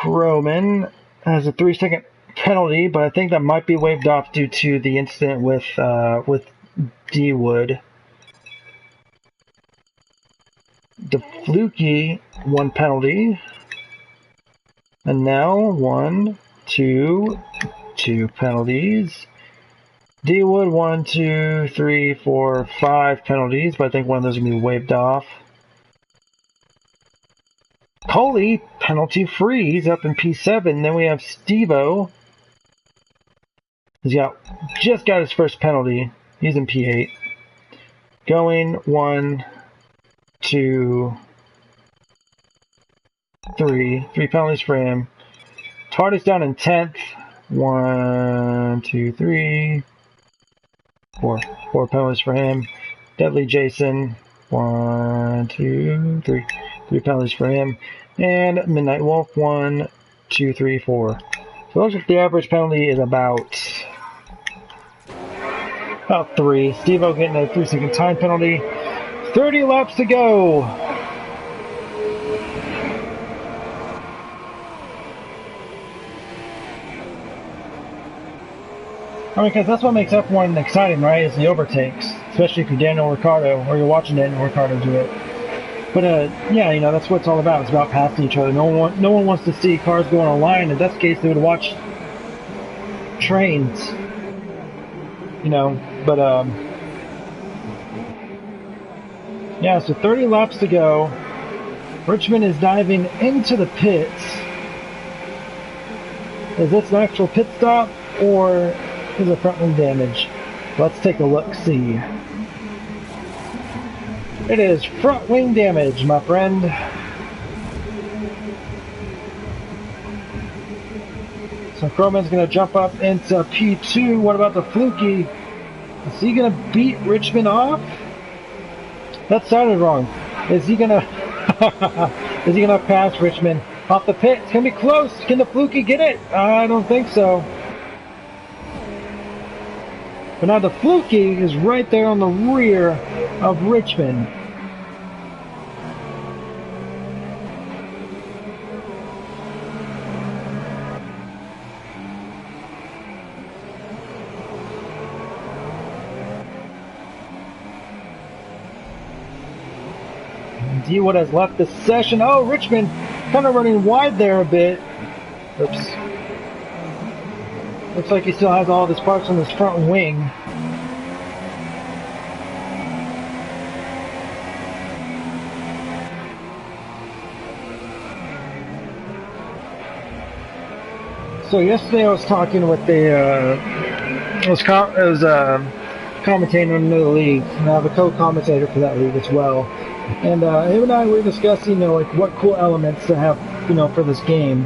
Croman has a 3-second penalty, but I think that might be waived off due to the incident with D Wood. DeFluke, 1 penalty. And now 2 penalties. D Wood 1, 2, 3, 4, 5 penalties, but I think one of those is gonna be waived off. Coley, penalty free. He's up in P7. Then we have Steve-O. He's just got his first penalty. He's in P8. Going 1, 2, 3. 3 penalties for him. Tardy's down in 10th. 1, 2, 3, 4. 4 penalties for him. Deadly Jason. 1, 2, 3. 3 penalties for him. And Midnight Wolf. 1, 2, 3, 4. So it looks like the average penalty is about 3. Steve-O getting a 3-second time penalty. 30 laps to go. I mean, because that's what makes F1 exciting, right? Is the overtakes, especially if you're Daniel Ricciardo or you're watching Daniel Ricciardo do it. But yeah, you know, that's what it's all about. It's about passing each other. No one wants to see cars going on a line. In that case, they would watch trains. You know, but yeah. So 30 laps to go. Richmond is diving into the pits. Is this an actual pit stop or is it front wing damage? Let's take a look. See. It is front wing damage, my friend. So Croman's going to jump up into P2. What about the Fluky? Is he going to beat Richmond off? That sounded wrong. Is he going to is he going to pass Richmond off the pit? It's going to be close. Can the Fluky get it? I don't think so. But now the Fluky is right there on the rear of Richmond. D-Wood has left the session. Oh, Richmond kind of running wide there a bit. Oops. Looks like he still has all of his parts on his front wing. So yesterday I was talking with I was commentating on another league, and I have a co-commentator for that league as well. And him and I were discussing, you know, like what cool elements to have, you know, for this game.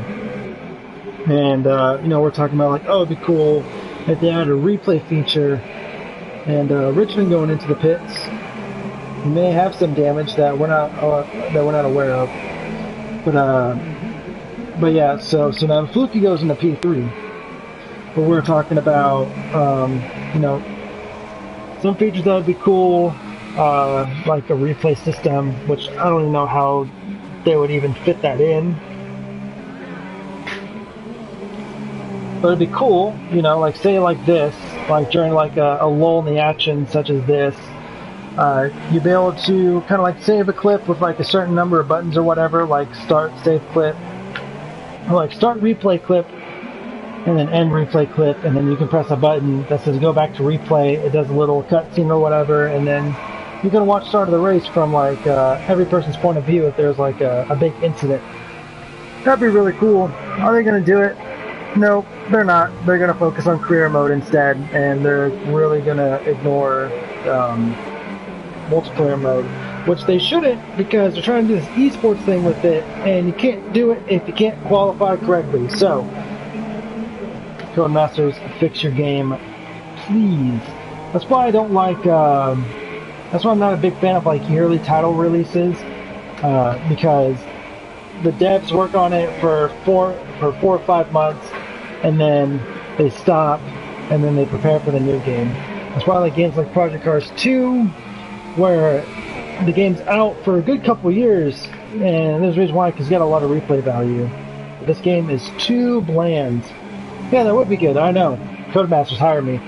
And you know, we're talking about like, oh, it'd be cool if they had a replay feature. And Richmond going into the pits may have some damage that we're not aware of. But yeah, so now Fluky goes into P3. But we're talking about you know, some features that would be cool. Like a replay system, which I don't even know how they would even fit that in. But it'd be cool, you know, like say like this, like during like a lull in the action such as this, you'd be able to kind of like save a clip with like a certain number of buttons or whatever, like start, save clip, or like start replay clip, and then end replay clip, and then you can press a button that says go back to replay. It does a little cutscene or whatever, and then you can watch start of the race from like every person's point of view if there's like a big incident. That'd be really cool. Are they going to do it? No, they're not. They're going to focus on career mode instead, and they're really going to ignore multiplayer mode, which they shouldn't, because they're trying to do this esports thing with it, and you can't do it if you can't qualify correctly. So, Codemasters, fix your game, please. That's why I don't like. That's why I'm not a big fan of like yearly title releases, because the devs work on it for 4 or 5 months, and then they stop, and then they prepare for the new game. That's why I like games like Project Cars 2, where the game's out for a good couple years, and there's a reason why, because you got a lot of replay value. This game is too bland. Yeah, that would be good. I know. Codemasters hire me.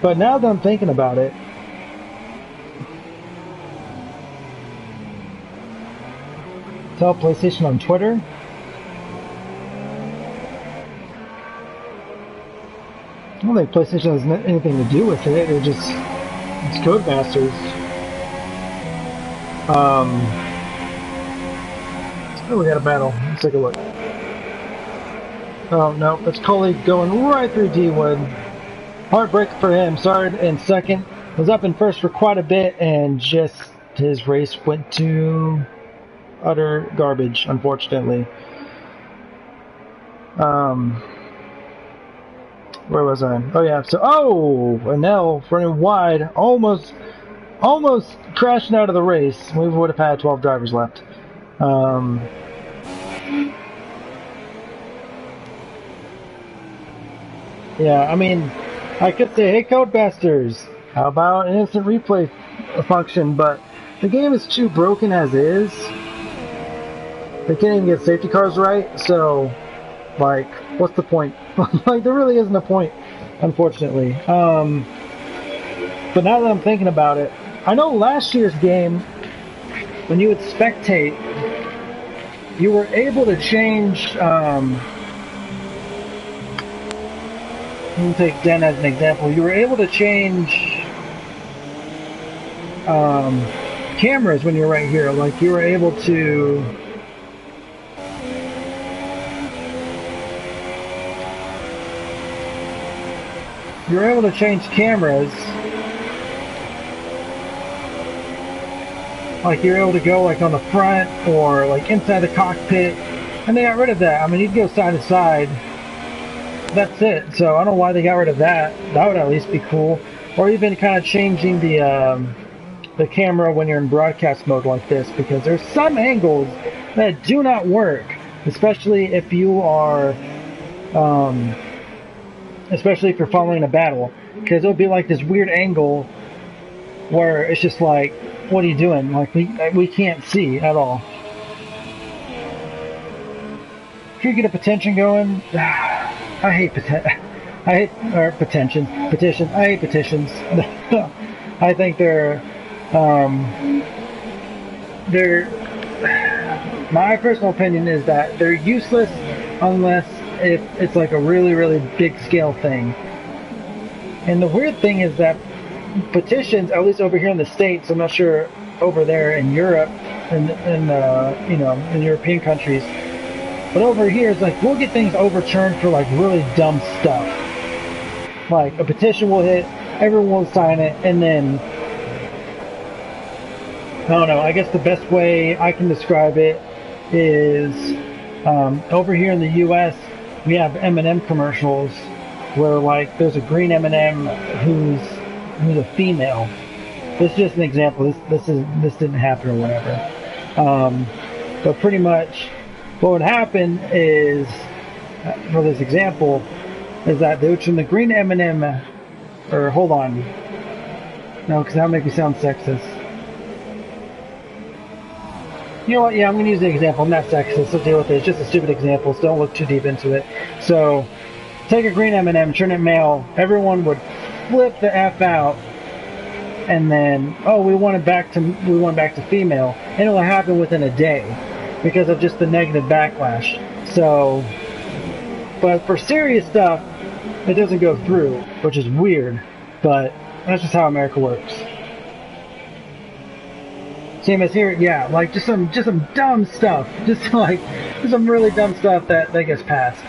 But now that I'm thinking about it, tell PlayStation on Twitter. I don't think PlayStation has anything to do with it. It's Codemasters. Oh, we got a battle. Let's take a look. Oh no, that's Coley going right through D-Wood. Heartbreak for him. Started in second, was up in first for quite a bit, and just his race went to utter garbage, unfortunately. Where was I? Oh yeah, so and now running wide, almost crashing out of the race. We would have had 12 drivers left. Yeah, I mean, I could say, hey Codemasters, how about an instant replay function, but the game is too broken as is. They can't even get safety cars right, so, like, what's the point? Like, there really isn't a point, unfortunately. But now that I'm thinking about it, I know last year's game, when you would spectate, you were able to change, let me take Den as an example. You were able to change cameras when you're right here. Like, you were able to... You were able to change cameras. Like, you're able to go, like, on the front or, like, inside the cockpit. And they got rid of that. I mean, you'd go side to side. That's it. So I don't know why they got rid of that. That would at least be cool. Or even kind of changing the camera when you're in broadcast mode like this, because there's some angles that do not work, especially if you are, especially if you're following a battle, because it'll be like this weird angle where it's just like, what are you doing? Like we can't see at all. If you get a petition going. I hate petitions. I hate petitions. I think they're my personal opinion is that they're useless unless if it's like a really, really big scale thing. And the weird thing is that petitions, at least over here in the States, I'm not sure over there in Europe and you know, in European countries, but over here, it's like, we'll get things overturned for, like, really dumb stuff. Like, a petition will hit, everyone will sign it, and then... I don't know, I guess the best way I can describe it is... over here in the U.S., we have M&M commercials where, like, there's a green M&M who's a female. This is just an example. This didn't happen or whatever. But pretty much... what would happen is, for this example, is that they would turn the green M&M, or hold on, no, because that would make me sound sexist. You know what, yeah, I'm going to use the example, I'm not sexist, so deal with it, it's just a stupid example, so don't look too deep into it. So, take a green M&M, turn it male, everyone would flip the F out, and then, oh, we want it back to female, and it'll happen within a day. Because of just the negative backlash. So, but for serious stuff, it doesn't go through, which is weird, but that's just how America works. Same as here, yeah, like just some dumb stuff, just some really dumb stuff that gets passed.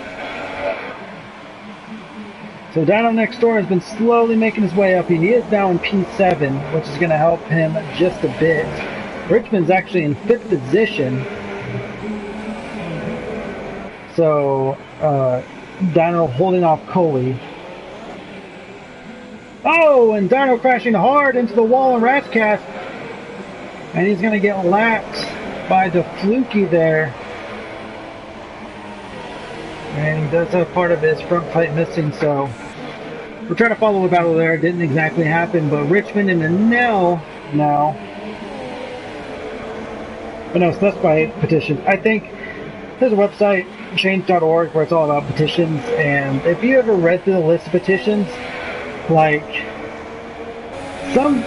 So Dino next door has been slowly making his way up. He is now in P7, which is going to help him just a bit. Richmond's actually in 5th position. So, Dino holding off Coley. Oh, and Dino crashing hard into the wall in Ratscast. And he's going to get lapped by the Fluky there. And he does have part of his front plate missing, so we're trying to follow a battle there. It didn't exactly happen, but Richmond in the Nell now. But no, so that's by petitions. I think there's a website, change.org, where it's all about petitions, and if you ever read through the list of petitions, like, some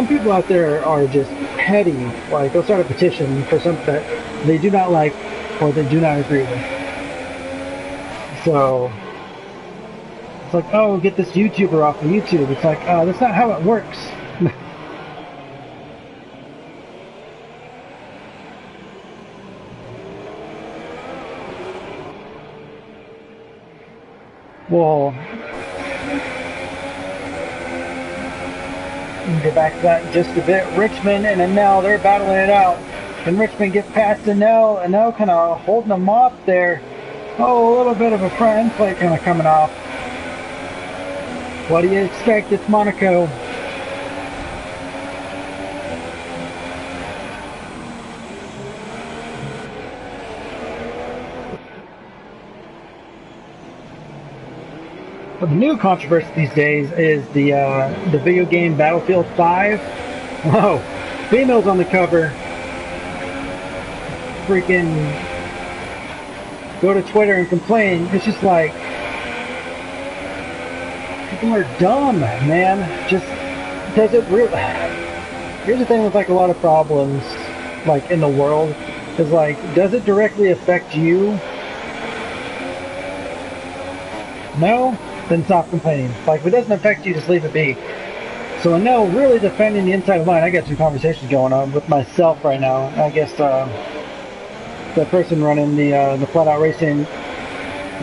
people out there are just petty. Like, they'll start a petition for something that they do not like or they do not agree with. So it's like, oh, get this YouTuber off of YouTube. It's like, oh, that's not how it works. Well, get back to that in just a bit. Richmond and Anel, they're battling it out. And Richmond gets past Anel. Anel kind of holding them off there. Oh, a little bit of a front end plate kind of coming off. What do you expect? It's Monaco. But the new controversy these days is the video game Battlefield 5. Whoa, females on the cover. Freaking go to Twitter and complain. It's just like, people are dumb, man. Just does it really? Here's the thing with like a lot of problems, like in the world, is like, does it directly affect you? No? Then stop complaining. Like, if it doesn't affect you, just leave it be. So I know, really defending the inside line, I got some conversations going on with myself right now. I guess the person running the FLATOUT Racing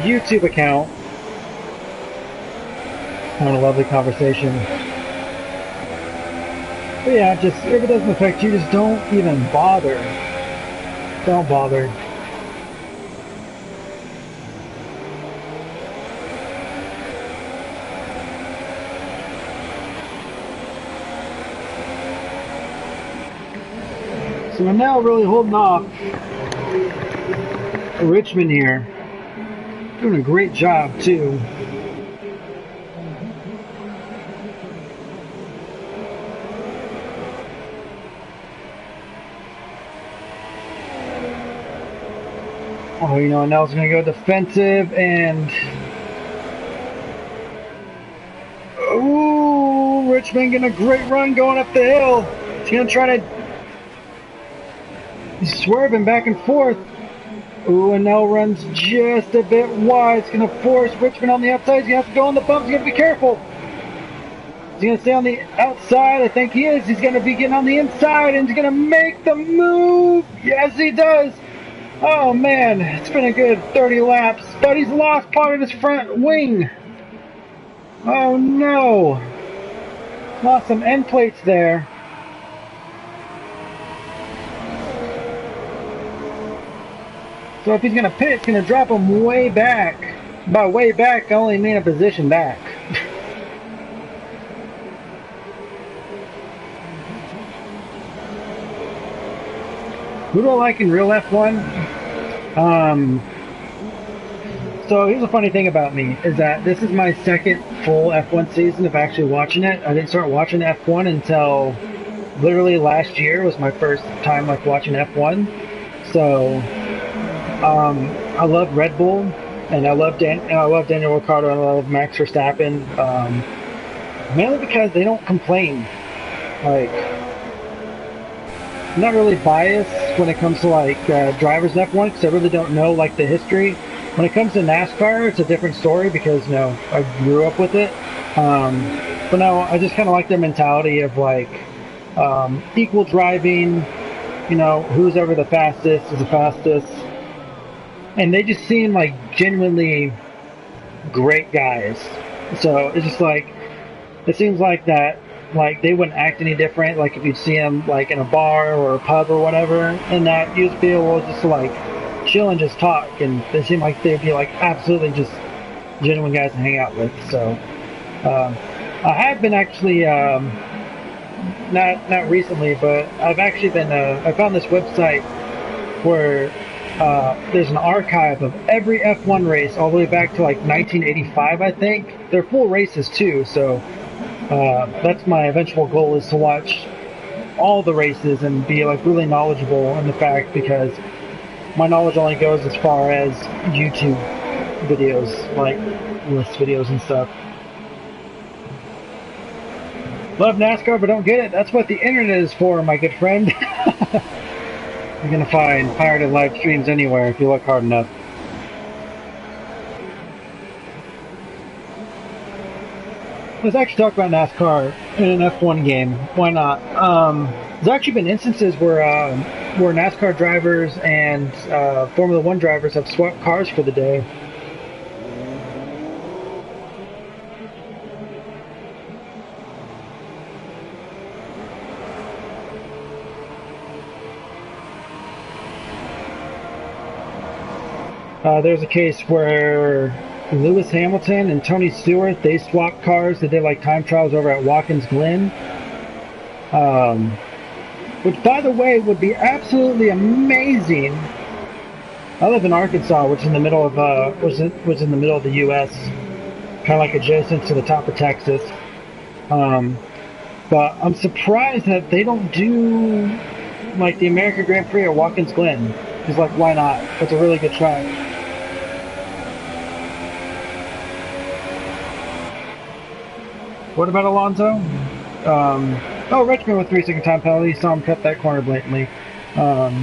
YouTube account having a lovely conversation. But yeah, just if it doesn't affect you, just don't even bother. Don't bother. So we're now really holding off Richmond here. Doing a great job too. Oh, you know, Nell's gonna go defensive and ooh, Richmond getting a great run going up the hill. He's gonna try to swerving back and forth. Ooh, and Nell runs just a bit wide. It's going to force Richmond on the outside. He's going to have to go on the bumps. He's going to be careful. He's going to stay on the outside. I think he is. He's going to be getting on the inside and he's going to make the move. Yes, he does. Oh, man. It's been a good 30 laps, but he's lost part of his front wing. Oh, no. Lost some end plates there. So if he's going to pit, it's going to drop him way back. By way back, I only mean a position back. Who do I like in real F1? So here's a funny thing about me, is that this is my second full F1 season of actually watching it. I didn't start watching F1 until literally last year was my first time like watching F1. So I love Red Bull, and I love Daniel Ricciardo, and I love Max Verstappen, mainly because they don't complain. Like, I'm not really biased when it comes to like drivers in F1 because I really don't know like the history. When it comes to NASCAR, it's a different story because, you know, I grew up with it. But no, I just kind of like their mentality of like equal driving. You know, who's ever the fastest is the fastest. And they just seem like genuinely great guys. So it's just like, it seems like that, like they wouldn't act any different. Like if you'd see them like in a bar or a pub or whatever, and that you'd be able just to like chill and just talk. And they seem like they'd be like absolutely just genuine guys to hang out with. So I have been actually, not recently, but I've actually been, I found this website where there's an archive of every F1 race all the way back to like 1985, I think. They're full races too, so that's my eventual goal, is to watch all the races and be like really knowledgeable in the fact, because my knowledge only goes as far as YouTube videos, like list videos and stuff. Love NASCAR, but don't get it. That's what the internet is for, my good friend. You're gonna find pirated live streams anywhere if you look hard enough. Let's actually talk about NASCAR in an F1 game. Why not? There's actually been instances where NASCAR drivers and Formula One drivers have swapped cars for the day. There's a case where Lewis Hamilton and Tony Stewart, they swapped cars. They did like time trials over at Watkins Glen, which, by the way, would be absolutely amazing. I live in Arkansas, which is in the middle of was in the middle of the U.S., kind of like adjacent to the top of Texas. But I'm surprised that they don't do like the American Grand Prix at Watkins Glen. It's like, why not? It's a really good track. What about Alonso? Oh, Richmond with 3-second time penalty. Saw him cut that corner blatantly. But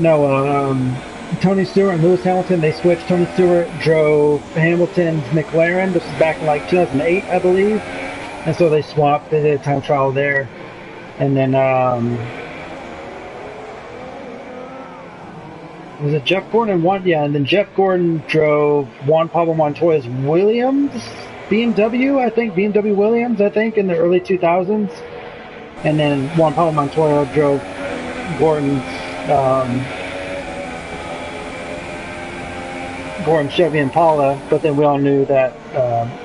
no, Tony Stewart and Lewis Hamilton, they switched. Tony Stewart drove Hamilton's McLaren. This was back in like 2008, I believe. And so they swapped. They did a time trial there. And then, was it Jeff Gordon and Juan? Yeah, and then Jeff Gordon drove Juan Pablo Montoya's Williams BMW, I think, BMW Williams, I think, in the early 2000s. And then Juan Pablo Montoya drove Gordon's Chevy Impala, but then we all knew that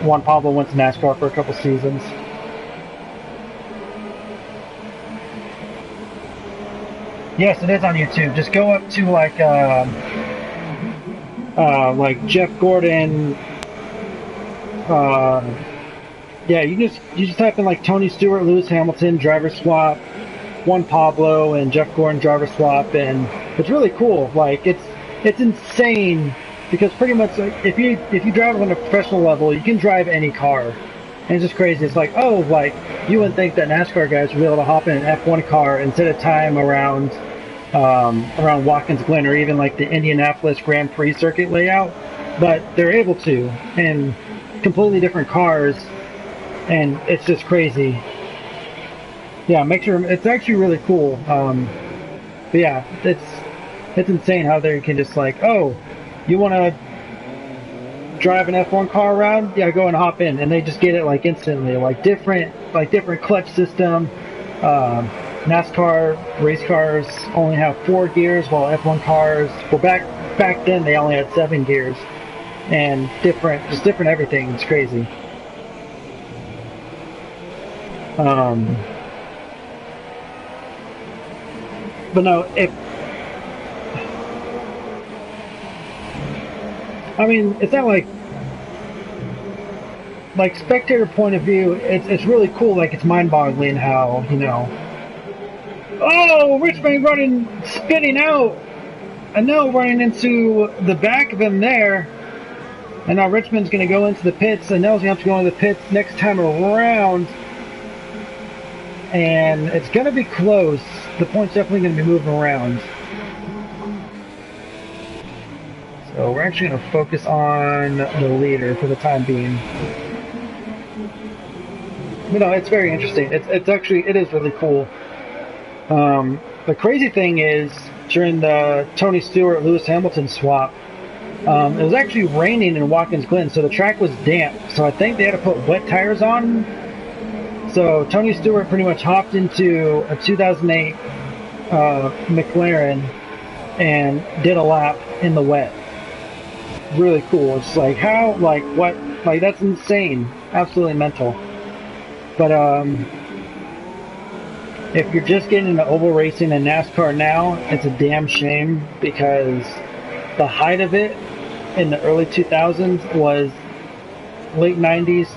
Juan Pablo went to NASCAR for a couple seasons. Yes, it is on YouTube. Just go up to like Jeff Gordon. Yeah, you just type in like Tony Stewart, Lewis Hamilton driver swap, Juan Pablo and Jeff Gordon driver swap, and it's really cool. Like it's insane, because pretty much like, if you drive on a professional level, you can drive any car. And it's just crazy. It's like, oh, like you wouldn't think that NASCAR guys would be able to hop in an F1 car and set a time around Watkins Glen, or even like the Indianapolis Grand Prix circuit layout, but they're able to, and completely different cars, and it's just crazy. Yeah, make sure it's actually really cool. But yeah, it's insane how they can just like, oh, you want to drive an F1 car around? Yeah, go and hop in, and they just get it like instantly. Like different clutch system. NASCAR race cars only have 4 gears, while F1 cars, well, back then they only had 7 gears, and different everything. It's crazy. But no, I mean, it's not like spectator point of view, it's really cool. Like, it's mind-boggling how, you know, oh, Richmond spinning out, and now running into the back of him there, and now Richmond's going to go into the pits, and Nell's going to have to go into the pits next time around, and it's going to be close. The point's definitely going to be moving around. So we're actually going to focus on the leader for the time being. You know, it's very interesting. It is really cool. The crazy thing is, during the Tony Stewart Lewis Hamilton swap, it was actually raining in Watkins Glen, so the track was damp. So I think they had to put wet tires on. So Tony Stewart pretty much hopped into a 2008 McLaren and did a lap in the wet. Really cool. It's like, how, like, what, like, that's insane. Absolutely mental. But if you're just getting into oval racing and NASCAR now, it's a damn shame, because the height of it in the early 2000s was late 90s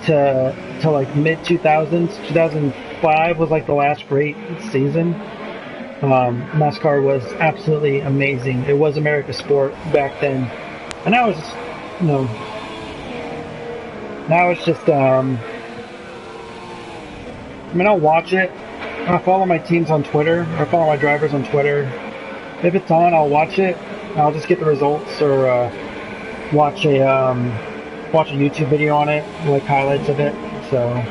till like mid 2000s. 2005 was like the last great season. NASCAR was absolutely amazing. It was America's sport back then, and now it's just, you know, now it's just. I mean, I'll watch it. I follow my teams on Twitter, or follow my drivers on Twitter. If it's on, I'll watch it. I'll just get the results, or watch a YouTube video on it, like highlights of it. So,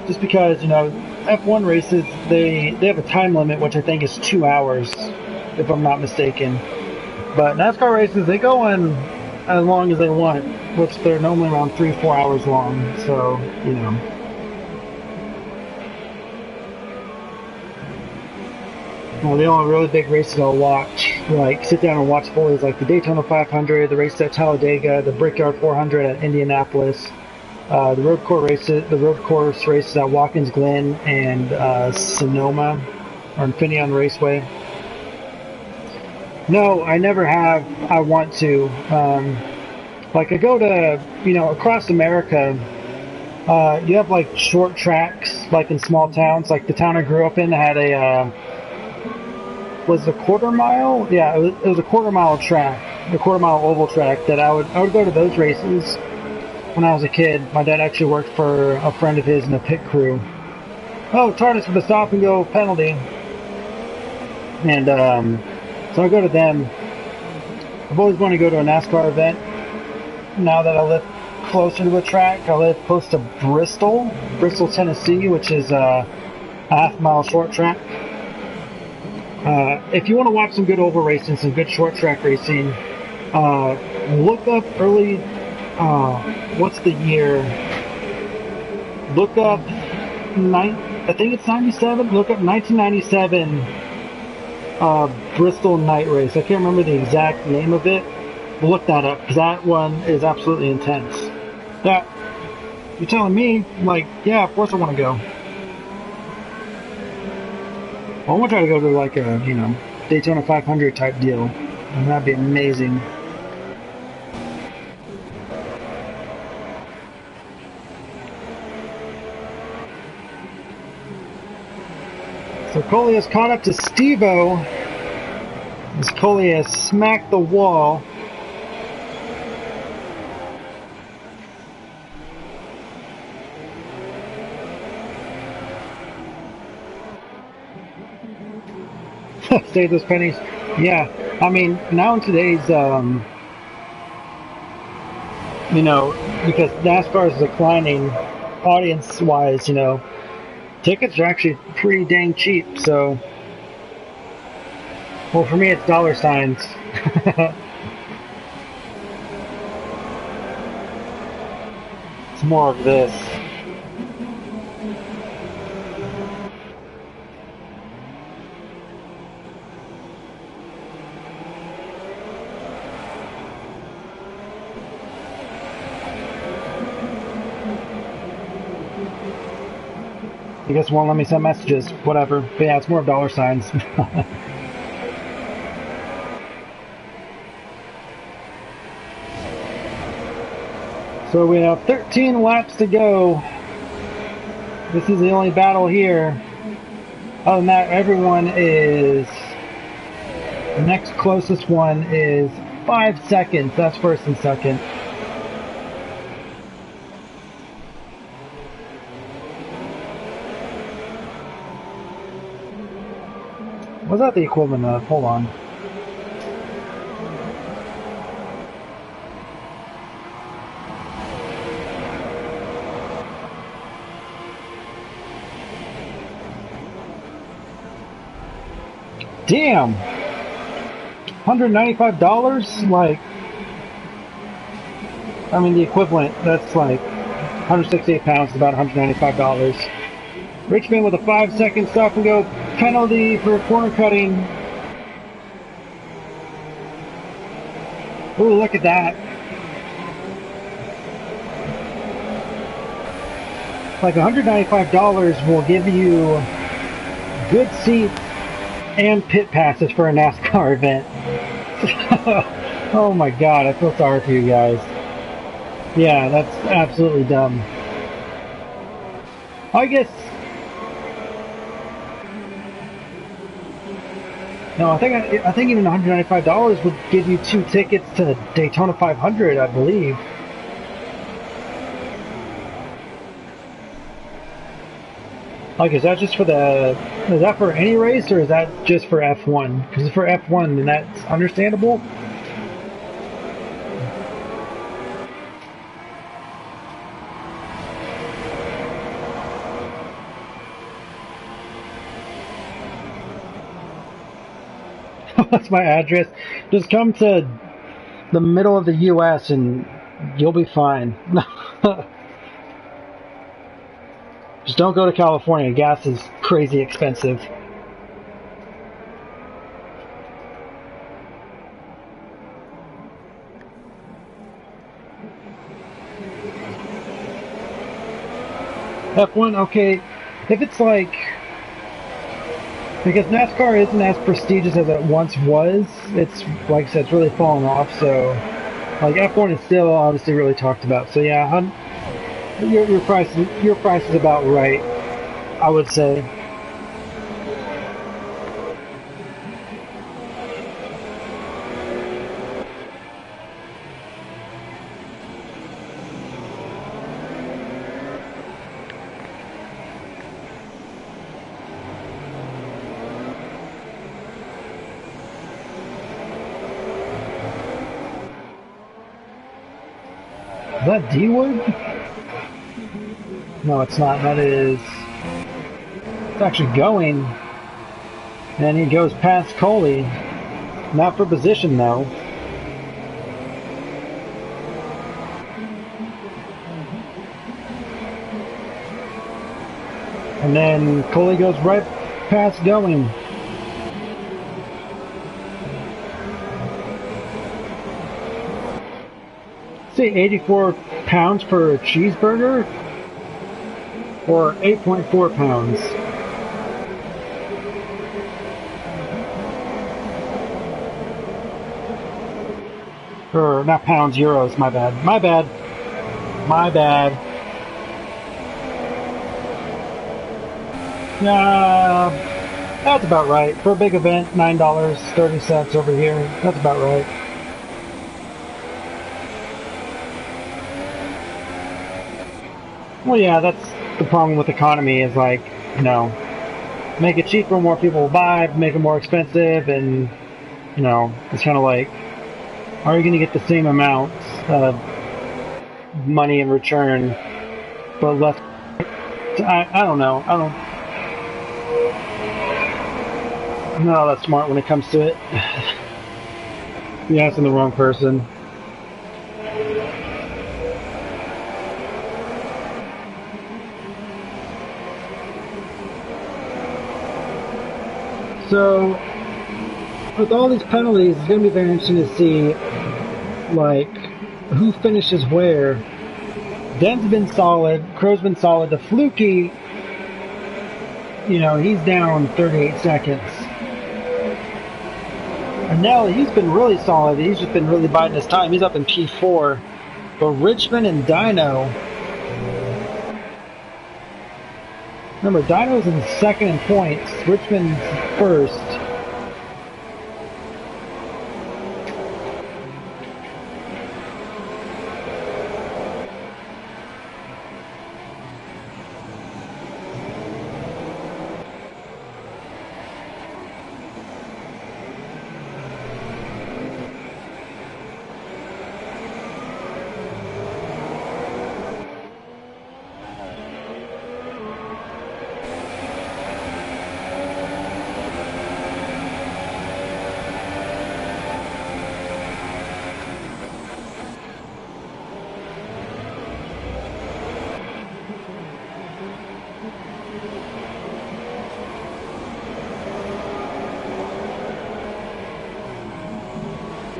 just because, you know, F1 races, they have a time limit, which I think is 2 hours, if I'm not mistaken. But NASCAR races, they go on as long as they want, which they're normally around 3-4 hours long. So, you know. Well, the only really big races I'll watch, like sit down and watch fully, is like the Daytona 500, the race at Talladega, the Brickyard 400 at Indianapolis, the road course races at Watkins Glen and Sonoma or Infineon Raceway. No, I never have. I want to. Like I go to, you know, across America. You have like short tracks, like in small towns. Like the town I grew up in had a. Was a quarter mile? Yeah, it was a quarter mile track, a quarter mile oval track that I would go to those races when I was a kid. My dad actually worked for a friend of his in a pit crew. Oh, TARDIS with a stop and go penalty. And so I go to them. I've always wanted to go to a NASCAR event. Now that I live closer to a track, I live close to Bristol, Tennessee, which is a half-mile short track. If you want to watch some good oval racing, some good short track racing, look up early, what's the year? Look up, I think it's 97, look up 1997 Bristol night race. I can't remember the exact name of it, but look that up, because that one is absolutely intense. That, you're telling me, like, yeah, of course I want to go. I want to try to go to like a, you know, Daytona 500 type deal, and that'd be amazing. So Coley has caught up to Steve-O as Coley has smacked the wall. Save those pennies. Yeah, I mean, now in today's, you know, because NASCAR is declining audience-wise, you know, tickets are actually pretty dang cheap, so, well, for me, it's dollar signs. It's more of this. I guess it won't let me send messages, whatever. But yeah, it's more of dollar signs. So we have 13 laps to go. This is the only battle here. Other than that, everyone is... The next closest one is 5 seconds. That's first and second. What's that the equivalent of? Hold on. Damn! $195? Like, I mean, the equivalent, that's like 168 pounds, about $195. Richmond with a 5-second stop and go penalty for corner cutting. Ooh, look at that. Like $195 will give you good seats and pit passes for a NASCAR event. Oh my god, I feel sorry for you guys. Yeah, that's absolutely dumb. I guess. No, I think even $195 would give you 2 tickets to Daytona 500, I believe. Like, is that just for the? Is that for any race, or is that just for F1? Because for F1, then that's understandable. That's my address. Just come to the middle of the U.S. and you'll be fine. Just don't go to California. Gas is crazy expensive. F1, okay, if it's like, because NASCAR isn't as prestigious as it once was, it's, like I said, it's really fallen off, so, like, F1 is still obviously really talked about, so yeah, your price is about right, I would say. Is that D-Wood? No, it's not. That is... It's actually going. And he goes past Coley. Not for position, though. And then Coley goes right past going. Say 84 pounds per cheeseburger? Or 8.4 pounds? Or not pounds, euros, my bad. My bad. My bad. That's about right. For a big event, $9.30 over here. That's about right. Well, yeah, that's the problem with economy is like, you know, make it cheaper, more people will buy, make it more expensive, and, you know, it's kind of like, are you going to get the same amount of money in return, but less? I don't know. I'm not all that smart when it comes to it. You're asking the wrong person. So, with all these penalties, it's going to be very interesting to see, like, who finishes where. Den's been solid, Crow's been solid, the Fluky, you know, he's down 38 seconds. And now he's been really solid, he's just been really biding his time, he's up in P4. But Richmond and Dino, remember, Dino's in second in points, Richmond's first.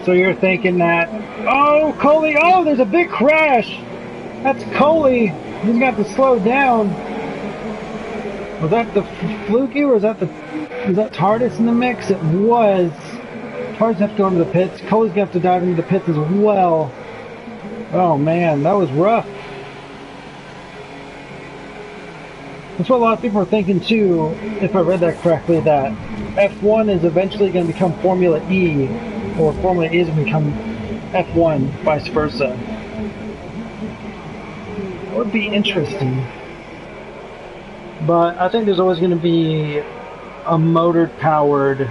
So you're thinking that, oh, Coley, oh, there's a big crash. That's Coley. He's got to slow down. Was that the Fluky or was that TARDIS in the mix? It was. TARDIS have to go into the pits. Coley's going to have to dive into the pits as well. Oh man, that was rough. That's what a lot of people are thinking too, if I read that correctly, that F1 is eventually going to become Formula E, or Formula E is going to become F1, vice versa. That would be interesting. But I think there's always going to be a motor-powered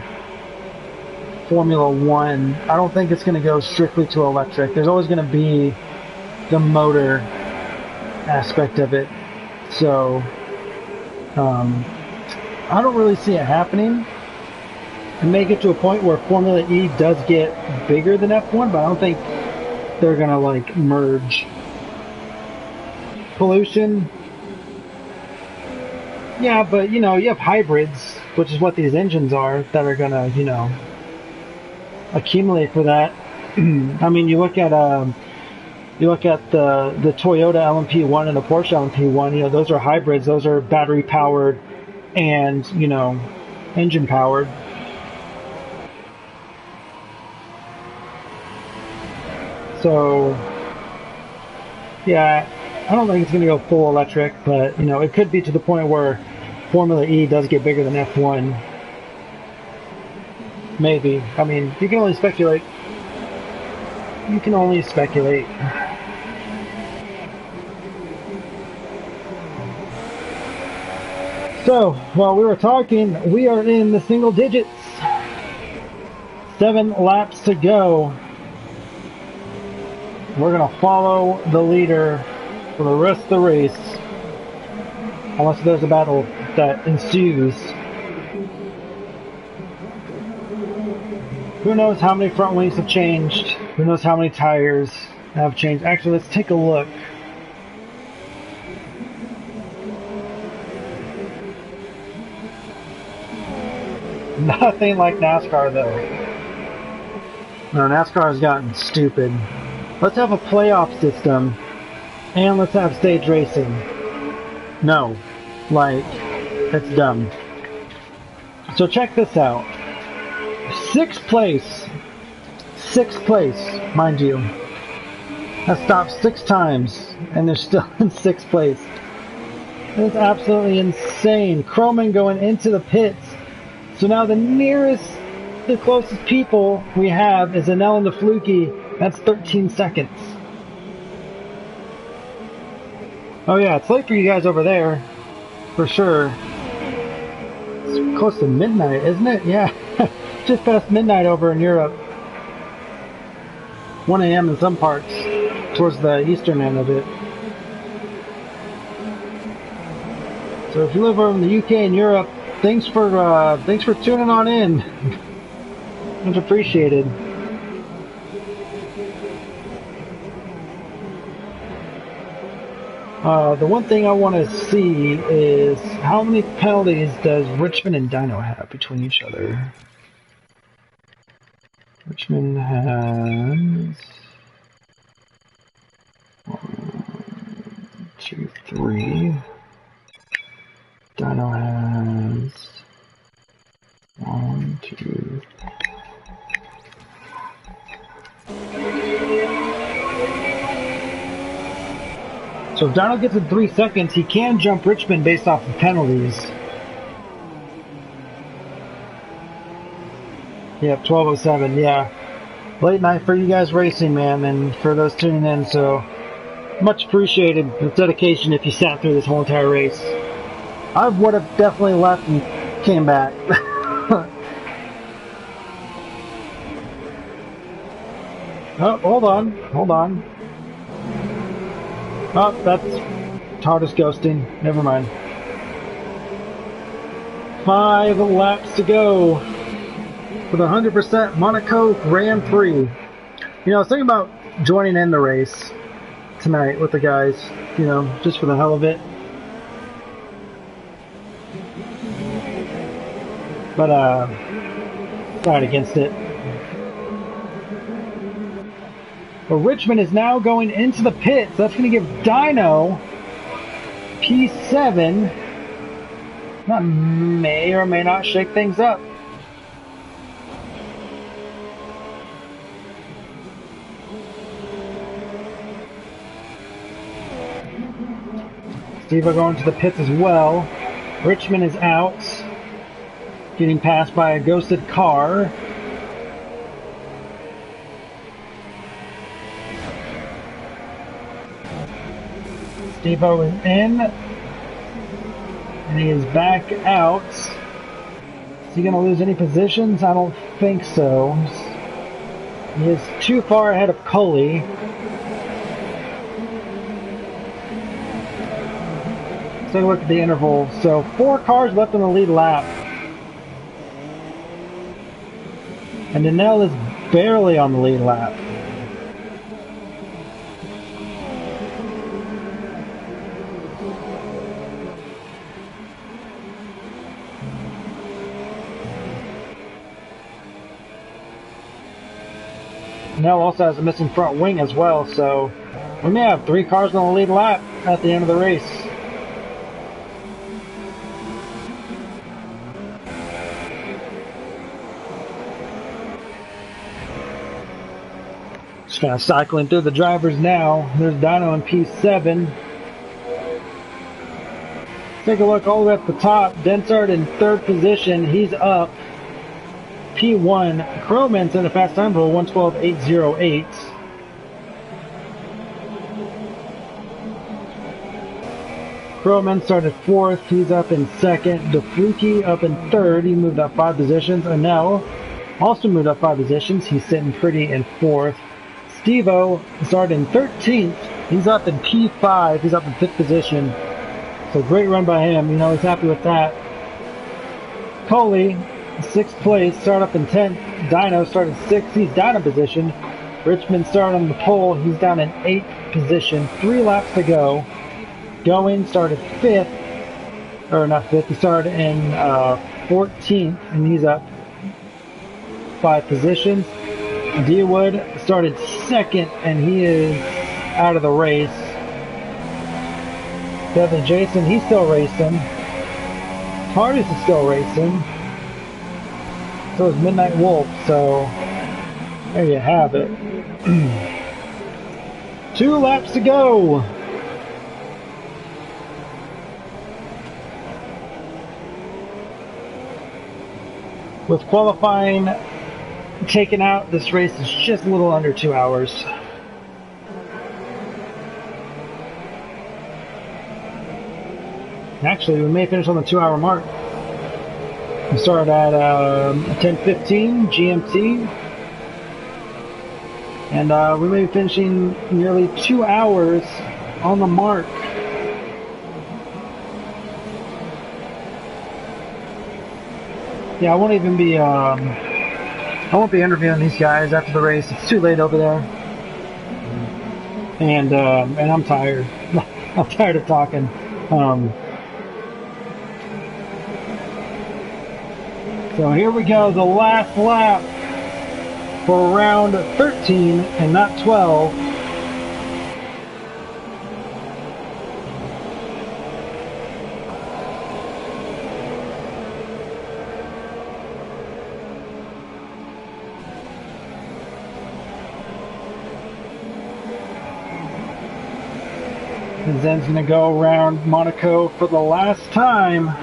Formula One. I don't think it's going to go strictly to electric. There's always going to be the motor aspect of it. So, I don't really see it happening. It may get to a point where Formula E does get bigger than F1, but I don't think they're going to like merge. Pollution. Yeah, but you know, you have hybrids, which is what these engines are, that are going to, you know, accumulate for that. I mean, you look at the Toyota LMP1 and the Porsche LMP1. You know, those are hybrids. Those are battery powered and, you know, engine powered. So, yeah, I don't think it's going to go full electric, but you know, it could be to the point where Formula E does get bigger than F1. Maybe. I mean, you can only speculate. You can only speculate. So, while we were talking, we are in the single digits. 7 laps to go. We're going to follow the leader for the rest of the race. Unless there's a battle that ensues. Who knows how many front wings have changed? Who knows how many tires have changed? Actually, let's take a look. Nothing like NASCAR though. No, NASCAR has gotten stupid. Let's have a playoff system and let's have stage racing. No, like, that's dumb. So check this out. Sixth place, mind you. Has stopped 6 times and they're still in 6th place. It's absolutely insane. Croman going into the pits. So now the closest people we have is Anel and the Fluky. That's 13 seconds. Oh yeah, it's late for you guys over there, for sure. It's close to midnight, isn't it? Yeah, just past midnight over in Europe. 1 a.m. in some parts, towards the eastern end of it. So if you live over in the UK and Europe, thanks for tuning on in. Much appreciated. The one thing I want to see is how many penalties does Richmond and Dino have between each other? Richmond has 1, 2, 3. Dino has 1, 2. So if Dino gets in 3 seconds, he can jump Richmond based off of penalties. Yep, 12:07. Yeah, late night for you guys racing, man, and for those tuning in. So much appreciated the dedication if you sat through this whole entire race. I would have definitely left and came back. Oh, hold on. Oh, that's TARDIS ghosting. Never mind. 5 laps to go for the 100% Monaco Grand Prix. You know, I was thinking about joining in the race tonight with the guys, you know, just for the hell of it. But, decided against it. But Richmond is now going into the pits. That's going to give Dino P7. That may or may not shake things up. Steve-O going to the pits as well. Richmond is out, getting passed by a ghosted car. Steve-O is in, and he is back out. Is he going to lose any positions? I don't think so. He is too far ahead of Coley. Let's take a look at the interval. So 4 cars left in the lead lap. And Danelle is barely on the lead lap. Danelle also has a missing front wing as well, so we may have 3 cars on the lead lap at the end of the race. Just kind of cycling through the drivers now. There's Dino in P7. Take a look all the way up the top. Densard in 3rd position. He's up. P1. Crowman set a fast time for 1:12.808. Crowman started 4th. He's up in 2nd. DeFluke up in 3rd. He moved up 5 positions. Anel also moved up 5 positions. He's sitting pretty in 4th. Steve-O started in 13th. He's up in P5. He's up in 5th position. So great run by him. You know, he's happy with that. Coley, 6th place, started up in 10th. Dino started 6th. He's down in position. Richmond started on the pole. He's down in 8th position. 3 laps to go. Going started 5th. Or not 5th. He started in 14th. And he's up 5 positions. Deerwood started 2nd, and he is out of the race. Deadly Jason, he's still racing. Tardis is still racing. So is Midnight Wolf, so there you have it. 2 laps to go. With qualifying taken out, this race is just a little under 2 hours. Actually, we may finish on the 2-hour mark. We started at 10:15 GMT, and we may be finishing nearly 2 hours on the mark. Yeah, I won't even be I won't be interviewing these guys after the race. It's too late over there, and I'm tired. I'm tired of talking. So here we go, the last lap for round 13 and not 12. And Zen's going to go around Monaco for the last time.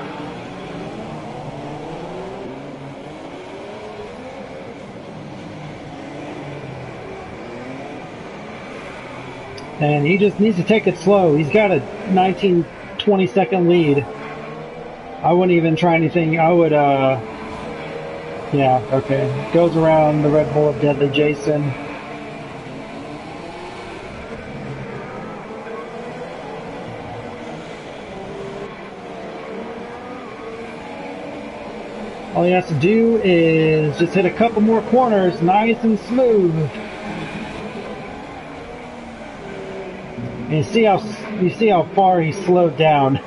And he just needs to take it slow. He's got a 19-20 second lead. I wouldn't even try anything. I would, yeah, okay. Goes around the Red Bull of Deadly Jason. All he has to do is just hit a couple more corners, nice and smooth. And you see how far he slowed down.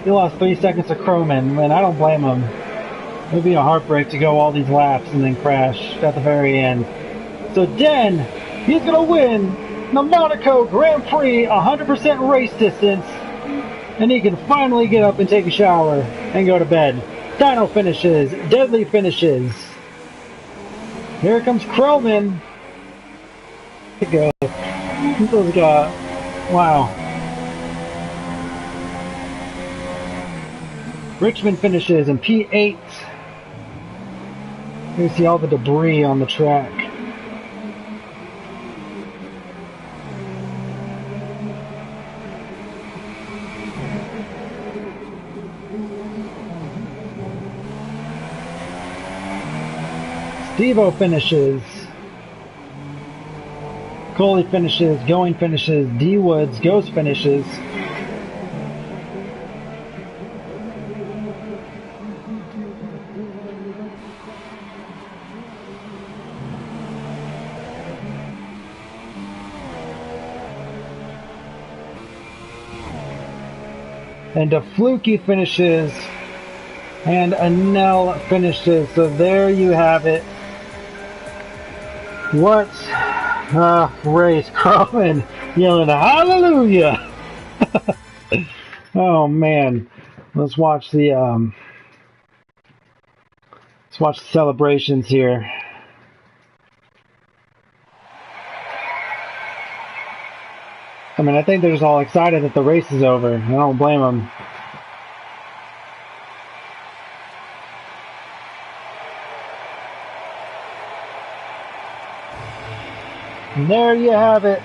He lost 3 seconds to Crowman, and I don't blame him. It would be a heartbreak to go all these laps and then crash at the very end. So Den, he's gonna win the Monaco Grand Prix 100% race distance, and he can finally get up and take a shower and go to bed. Dino finishes, Deadly finishes. Here comes Crowman. Go. Wow. Richmond finishes in P8. You see all the debris on the track. Steve-O finishes. Coley finishes. Going finishes. D Woods Ghost finishes. And DeFluky finishes. And Anel finishes. So there you have it. What race. Carlin yelling hallelujah. Oh man. Let's watch the celebrations here. I mean, I think they're just all excited that the race is over. I don't blame them. And there you have it.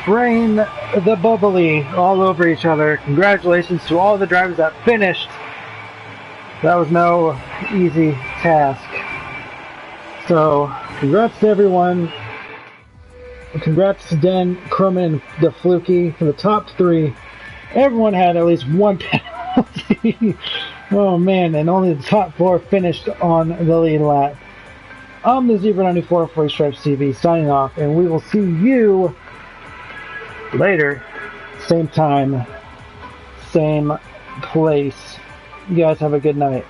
Spraying the bubbly all over each other. Congratulations to all the drivers that finished. That was no easy task. So, congrats to everyone. Congrats to Dan, Crumman, and DeFluky for the top 3. Everyone had at least one penalty. Oh man, and only the top 4 finished on the lead lap. I'm the Zebra 94 for Stripes TV signing off, and we will see you later. Same time, same place. You guys have a good night.